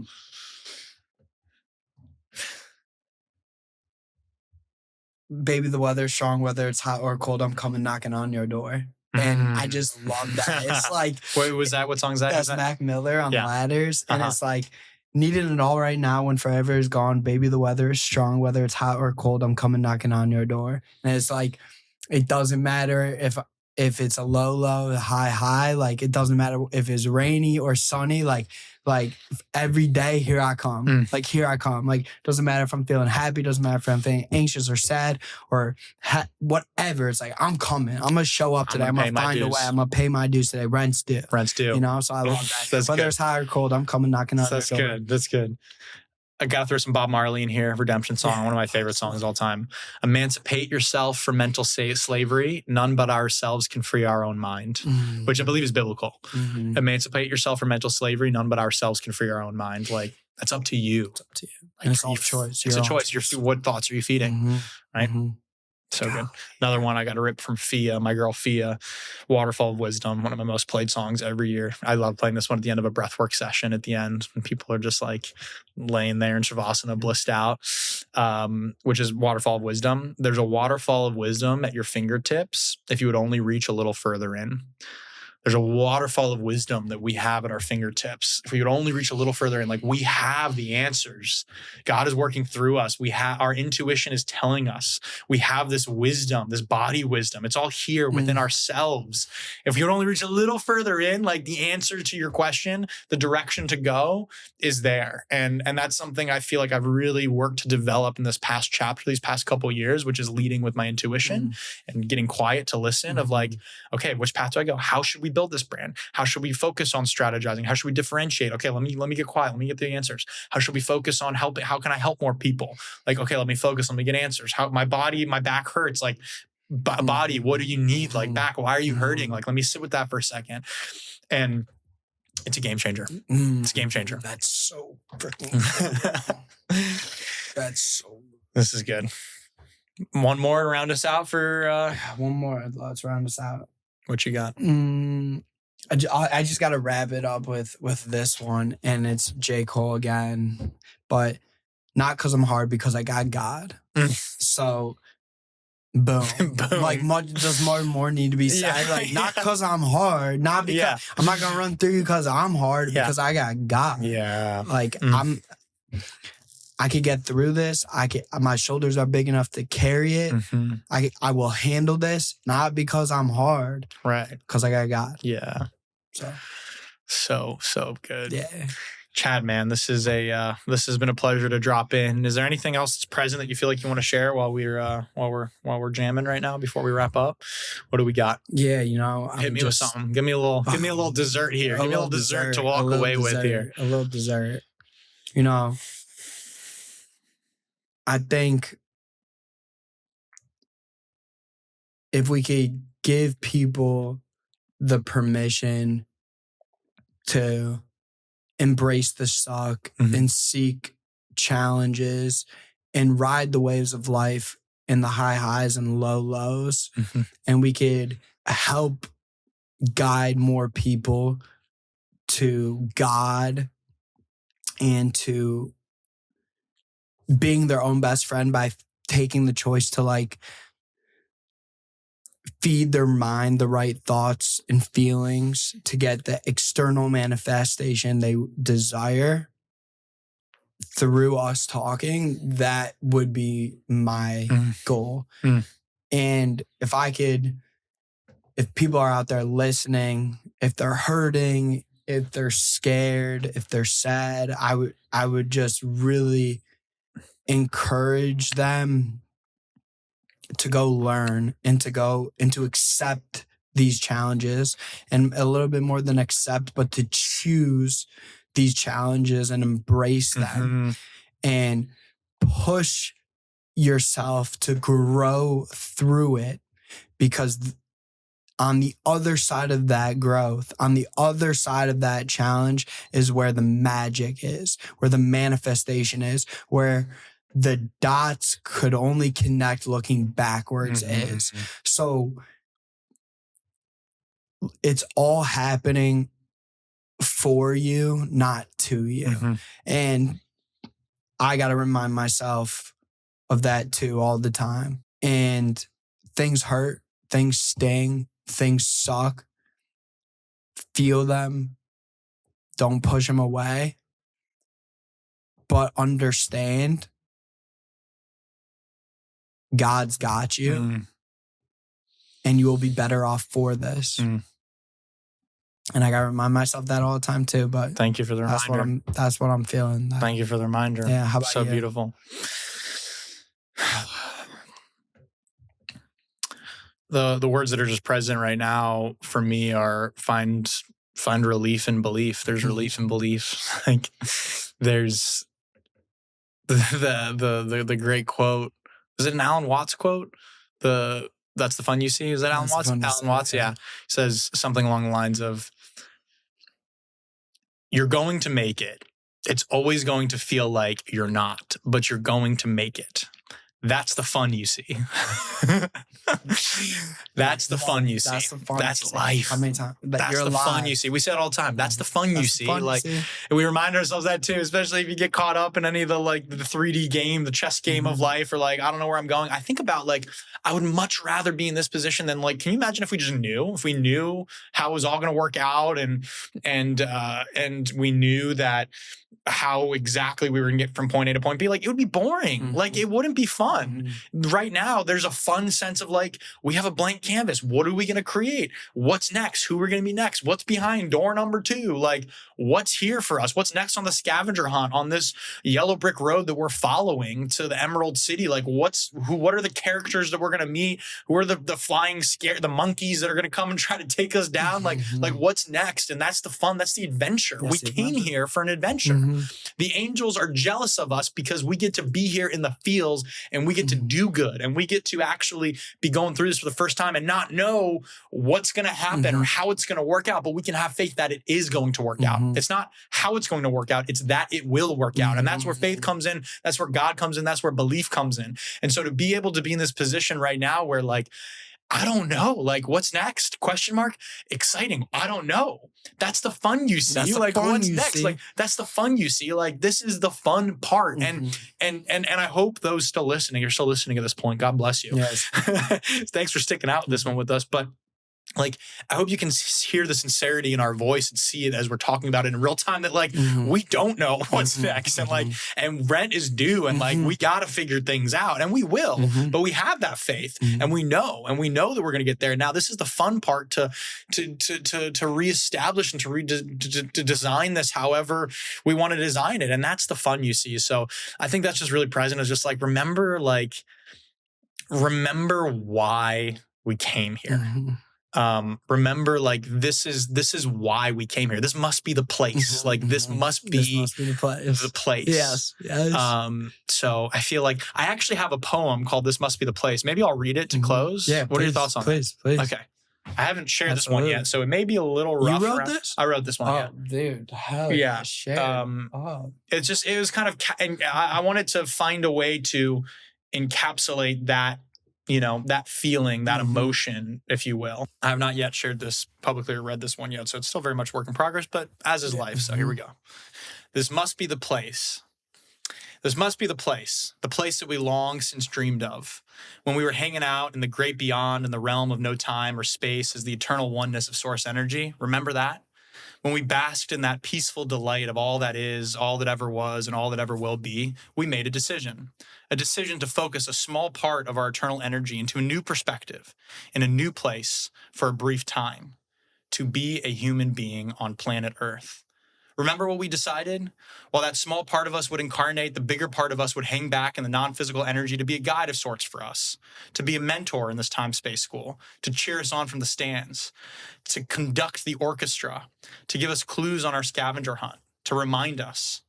Baby, the weather, strong whether it's hot or cold, I'm coming knocking on your door. And I just love that. It's like, wait, was that, what song is that? That's Mac Miller on Ladders. And it's like, needing it all right now when forever is gone. Baby, the weather is strong, whether it's hot or cold, I'm coming knocking on your door. And it's like, it doesn't matter if it's a low, high, like it doesn't matter if it's rainy or sunny, like every day, here I come. Like, here I come. Like, doesn't matter if I'm feeling happy, doesn't matter if I'm feeling anxious or sad or whatever. It's like, I'm coming. I'm going to show up today. I'm going to find a way. I'm going to pay my dues today. Rent's due. You know, so I love that. Whether it's hot or cold, I'm coming knocking on the door. That's good. That's good. I got to throw some Bob Marley in here. Redemption song, one of my favorite songs of all time. Emancipate yourself from mental slavery. None but ourselves can free our own mind, which I believe is biblical. Emancipate yourself from mental slavery. None but ourselves can free our own mind. Like, that's up to you. It's up to you. Like, and it's all choice. It's a choice. What thoughts are you feeding? Right? So good. Another one I got to rip from Fia, my girl Fia, Waterfall of Wisdom, one of my most played songs every year. I love playing this one at the end of a breathwork session at the end when people are just like laying there in Shavasana, blissed out, which is Waterfall of Wisdom. There's a waterfall of wisdom at your fingertips if you would only reach a little further in. There's a waterfall of wisdom that we have at our fingertips. If we would only reach a little further in, like, we have the answers. God is working through us. Our intuition is telling us we have this wisdom, this body wisdom. It's all here within ourselves. If you would only reach a little further in, like, the answer to your question, the direction to go is there. And that's something I feel like I've really worked to develop in this past chapter, these past couple of years, which is leading with my intuition and getting quiet to listen of like, okay, which path do I go? How should we build this brand? How should we focus on strategizing? How should we differentiate? Okay, let me get quiet. Let me get the answers. How should we focus on helping? How can I help more people? Like, okay, let me focus. Let me get answers. How my back hurts. Like, body, what do you need? Like, back, why are you hurting? Like, let me sit with that for a second. And it's a game changer. It's a game changer. That's so freaking That's so This is good. One more to round us out for one more. Let's round us out. What you got? I just got to wrap it up with this one, and it's J. Cole again, but not because I'm hard, because I got God. So, boom. Like, does more need to be said? Like, not because I'm hard, not because I'm not gonna run through you because I'm hard, because I got God. Like, I could get through this. My shoulders are big enough to carry it. I will handle this, not because I'm hard. Right. Because I got God. Yeah. So good. Yeah. Chad, man, this has been a pleasure to drop in. Is there anything else that's present that you feel like you want to share while we're jamming right now before we wrap up? What do we got? Yeah, you know, hit me with something. Give me a little dessert here. Give me a little dessert to walk away with here. A little dessert. You know, I think if we could give people the permission to embrace the suck and seek challenges and ride the waves of life and the high highs and low lows, and we could help guide more people to God and to being their own best friend by taking the choice to like feed their mind the right thoughts and feelings to get the external manifestation they desire through us talking. That would be my goal. And if people are out there listening, if they're hurting, if they're scared, if they're sad, I would just really encourage them to go learn and to accept these challenges, and a little bit more than accept, but to choose these challenges and embrace them and push yourself to grow through it, because on the other side of that growth, on the other side of that challenge is where the magic is, where the manifestation is, where the dots could only connect looking backwards is. So it's all happening for you, not to you. And I got to remind myself of that too all the time. And things hurt, things sting, things suck. Feel them. Don't push them away. But understand God's got you and you will be better off for this. And I got to remind myself that all the time too. But thank you for the reminder. That's what I'm feeling. Thank you for the reminder. Yeah. How about so you? Beautiful. The words that are just present right now for me are find relief in belief. There's relief in belief. Like there's the great quote. Is it an Alan Watts quote? That's the fun you see. Is that Alan Watts? Alan Watts, yeah. Says something along the lines of, "You're going to make it. It's always going to feel like you're not, but you're going to make it. That's the fun you see." That's the fun you see. That's life. How many times? That's the fun you see. We say it all the time. That's the fun you see. Like, and we remind ourselves that too, especially if you get caught up in any of the like the 3D game, the chess game of life, or like, I don't know where I'm going. I think about like, I would much rather be in this position than like, can you imagine if we just knew, if we knew how it was all going to work out, and we knew that how exactly we were going to get from point A to point B, like it would be boring. Like it wouldn't be fun. Right now, there's a fun sense of like, we have a blank canvas. What are we going to create? What's next? Who are going to be next? What's behind door number 2? Like what's here for us? What's next on the scavenger hunt on this yellow brick road that we're following to the Emerald City? Like what are the characters that we're going to meet? Who are the flying the monkeys that are going to come and try to take us down? Like what's next? And that's the fun. That's the adventure. We came here for an adventure. The angels are jealous of us because we get to be here in the fields and we get to do good, and we get to actually be going through this for the first time and not know what's going to happen or how it's going to work out, but we can have faith that it is going to work out. It's not how it's going to work out, it's that it will work out. And that's where faith comes in. That's where God comes in. That's where belief comes in. And so to be able to be in this position right now where like, I don't know, like what's next? Question mark. Exciting. I don't know. That's the fun you see. Like what's next? Like that's the fun you see. Like this is the fun part. And I hope those still listening, you're still listening at this point. God bless you. Yes. Thanks for sticking out this one with us. But like, I hope you can hear the sincerity in our voice and see it as we're talking about it in real time, that like, we don't know what's next, and like, and rent is due, and like, we got to figure things out, and we will, but we have that faith, and we know that we're going to get there. Now, this is the fun part to reestablish and to design this however we want to design it. And that's the fun you see. So I think that's just really present, is just like, remember why we came here. Remember, like, this is why we came here. This must be the place. Like, this must be the place. Yes. So I feel like I actually have a poem called "This Must Be the Place." Maybe I'll read it to close. Yeah. What are your thoughts on Please. Okay. I haven't shared this one yet, so it may be a little rough. You wrote this? I wrote this one. Oh, dude. Hell yeah. Share. It was kind of, and I wanted to find a way to encapsulate that that feeling, that Mhm. emotion, if you will. I have not yet shared this publicly or read this one yet, so it's still very much work in progress, but as is life. So here we go. This must be the place. This must be the place that we long since dreamed of. When we were hanging out in the great beyond, in the realm of no time or space as the eternal oneness of source energy. Remember that? When we basked in that peaceful delight of all that is, all that ever was, and all that ever will be, we made a decision to focus a small part of our eternal energy into a new perspective, in a new place for a brief time, to be a human being on planet Earth. Remember what we decided? While that small part of us would incarnate, the bigger part of us would hang back in the non-physical energy to be a guide of sorts for us, to be a mentor in this time-space school, to cheer us on from the stands, to conduct the orchestra, to give us clues on our scavenger hunt, to remind us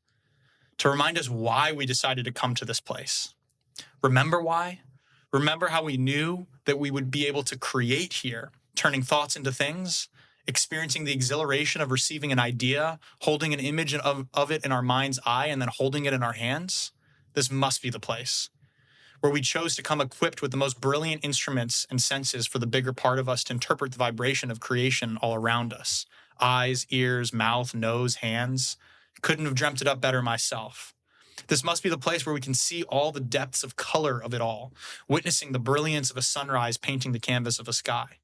why we decided to come to this place. Remember why? Remember how we knew that we would be able to create here, turning thoughts into things, experiencing the exhilaration of receiving an idea, holding an image of it in our mind's eye, and then holding it in our hands? This must be the place where we chose to come equipped with the most brilliant instruments and senses for the bigger part of us to interpret the vibration of creation all around us. Eyes, ears, mouth, nose, hands. Couldn't have dreamt it up better myself. This must be the place where we can see all the depths of color of it all, witnessing the brilliance of a sunrise painting the canvas of a sky.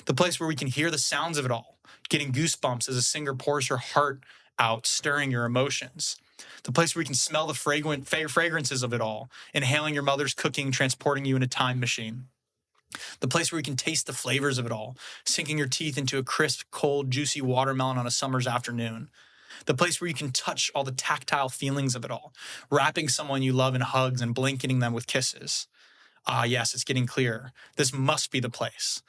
The place where we can hear the sounds of it all, getting goosebumps as a singer pours her heart out, stirring your emotions. The place where we can smell the fragrances of it all, inhaling your mother's cooking, transporting you in a time machine. The place where we can taste the flavors of it all, sinking your teeth into a crisp, cold, juicy watermelon on a summer's afternoon. The place where you can touch all the tactile feelings of it all, wrapping someone you love in hugs and blanketing them with kisses. Ah, yes, it's getting clearer. This must be the place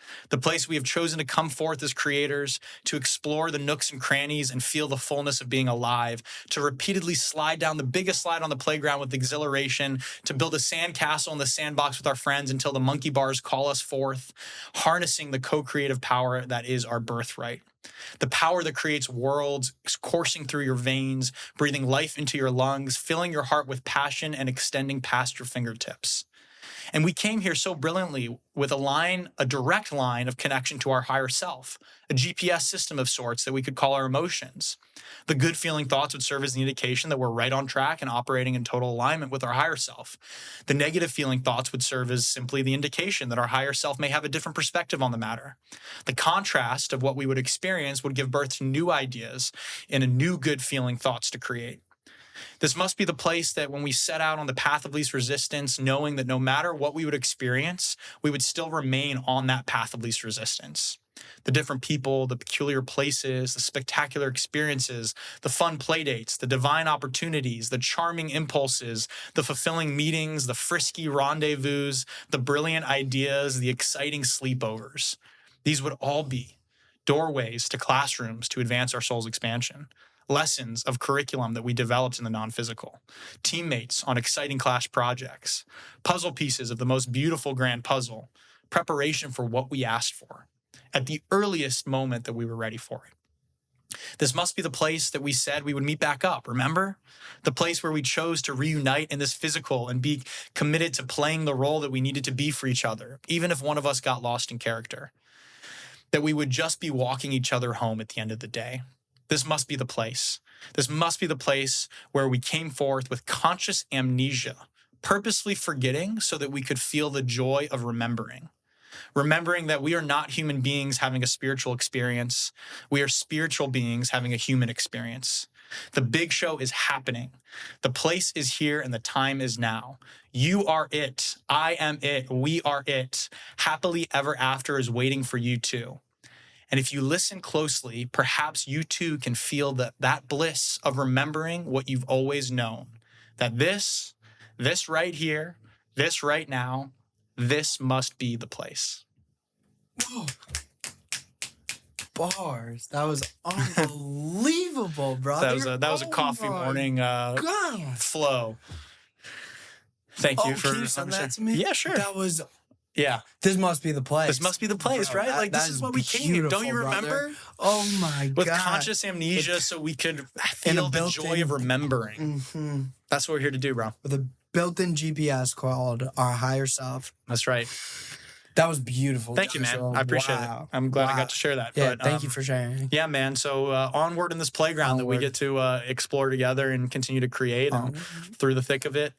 we have chosen to come forth as creators, to explore the nooks and crannies and feel the fullness of being alive, to repeatedly slide down the biggest slide on the playground with exhilaration, to build a sandcastle in the sandbox with our friends until the monkey bars call us forth, harnessing the co-creative power that is our birthright. The power that creates worlds coursing through your veins, breathing life into your lungs, filling your heart with passion and extending past your fingertips. And we came here so brilliantly with a direct line of connection to our higher self, a GPS system of sorts that we could call our emotions. The good feeling thoughts would serve as the indication that we're right on track and operating in total alignment with our higher self. The negative feeling thoughts would serve as simply the indication that our higher self may have a different perspective on the matter. The contrast of what we would experience would give birth to new ideas and a new good feeling thoughts to create. This must be the place that when we set out on the path of least resistance, knowing that no matter what we would experience, we would still remain on that path of least resistance. The different people, the peculiar places, the spectacular experiences, the fun playdates, the divine opportunities, the charming impulses, the fulfilling meetings, the frisky rendezvous, the brilliant ideas, the exciting sleepovers. These would all be doorways to classrooms to advance our soul's expansion. Lessons of curriculum that we developed in the non-physical, teammates on exciting class projects, puzzle pieces of the most beautiful grand puzzle, preparation for what we asked for at the earliest moment that we were ready for it. This must be the place that we said we would meet back up, remember? The place where we chose to reunite in this physical and be committed to playing the role that we needed to be for each other, even if one of us got lost in character. That we would just be walking each other home at the end of the day. This must be the place. This must be the place where we came forth with conscious amnesia, purposely forgetting so that we could feel the joy of remembering. Remembering that we are not human beings having a spiritual experience. We are spiritual beings having a human experience. The big show is happening. The place is here and the time is now. You are it. I am it. We are it. Happily ever after is waiting for you too. And if you listen closely, perhaps you too can feel that bliss of remembering what you've always known. That this right here, this right now, this must be the place. Whoa. Bars. That was unbelievable, brother. That was a coffee morning flow. Thank you for can you send that to me? Yeah, sure. That was... Yeah. This must be the place. This must be the place, bro, right? This is what we came here. Don't you remember? Brother. Oh my God. With conscious amnesia so we could feel the joy of remembering. Mm-hmm. That's what we're here to do, bro. With a built-in GPS called our higher self. That's right. That was beautiful. Thank you, man. I appreciate it. I'm glad I got to share that. Yeah, but, thank you for sharing. Yeah, man. So onward in this playground that we get to explore together and continue to create, and through the thick of it,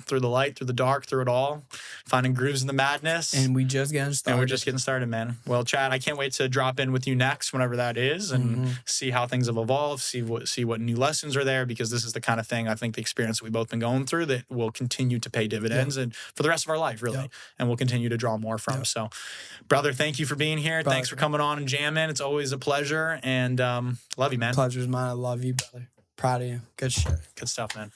through the light, through the dark, through it all, finding grooves in the madness. And we just getting started. And we're just getting started, man. Well, Chad, I can't wait to drop in with you next, whenever that is, and see how things have evolved, see what new lessons are there, because this is the kind of thing, I think, the experience that we've both been going through that will continue to pay dividends and for the rest of our life, really, and we'll continue to draw more from. So, brother, thank you for being here. Brother. Thanks for coming on and jamming. It's always a pleasure, and love you, man. Pleasure's mine. I love you, brother. Proud of you. Good shit. Good stuff, man.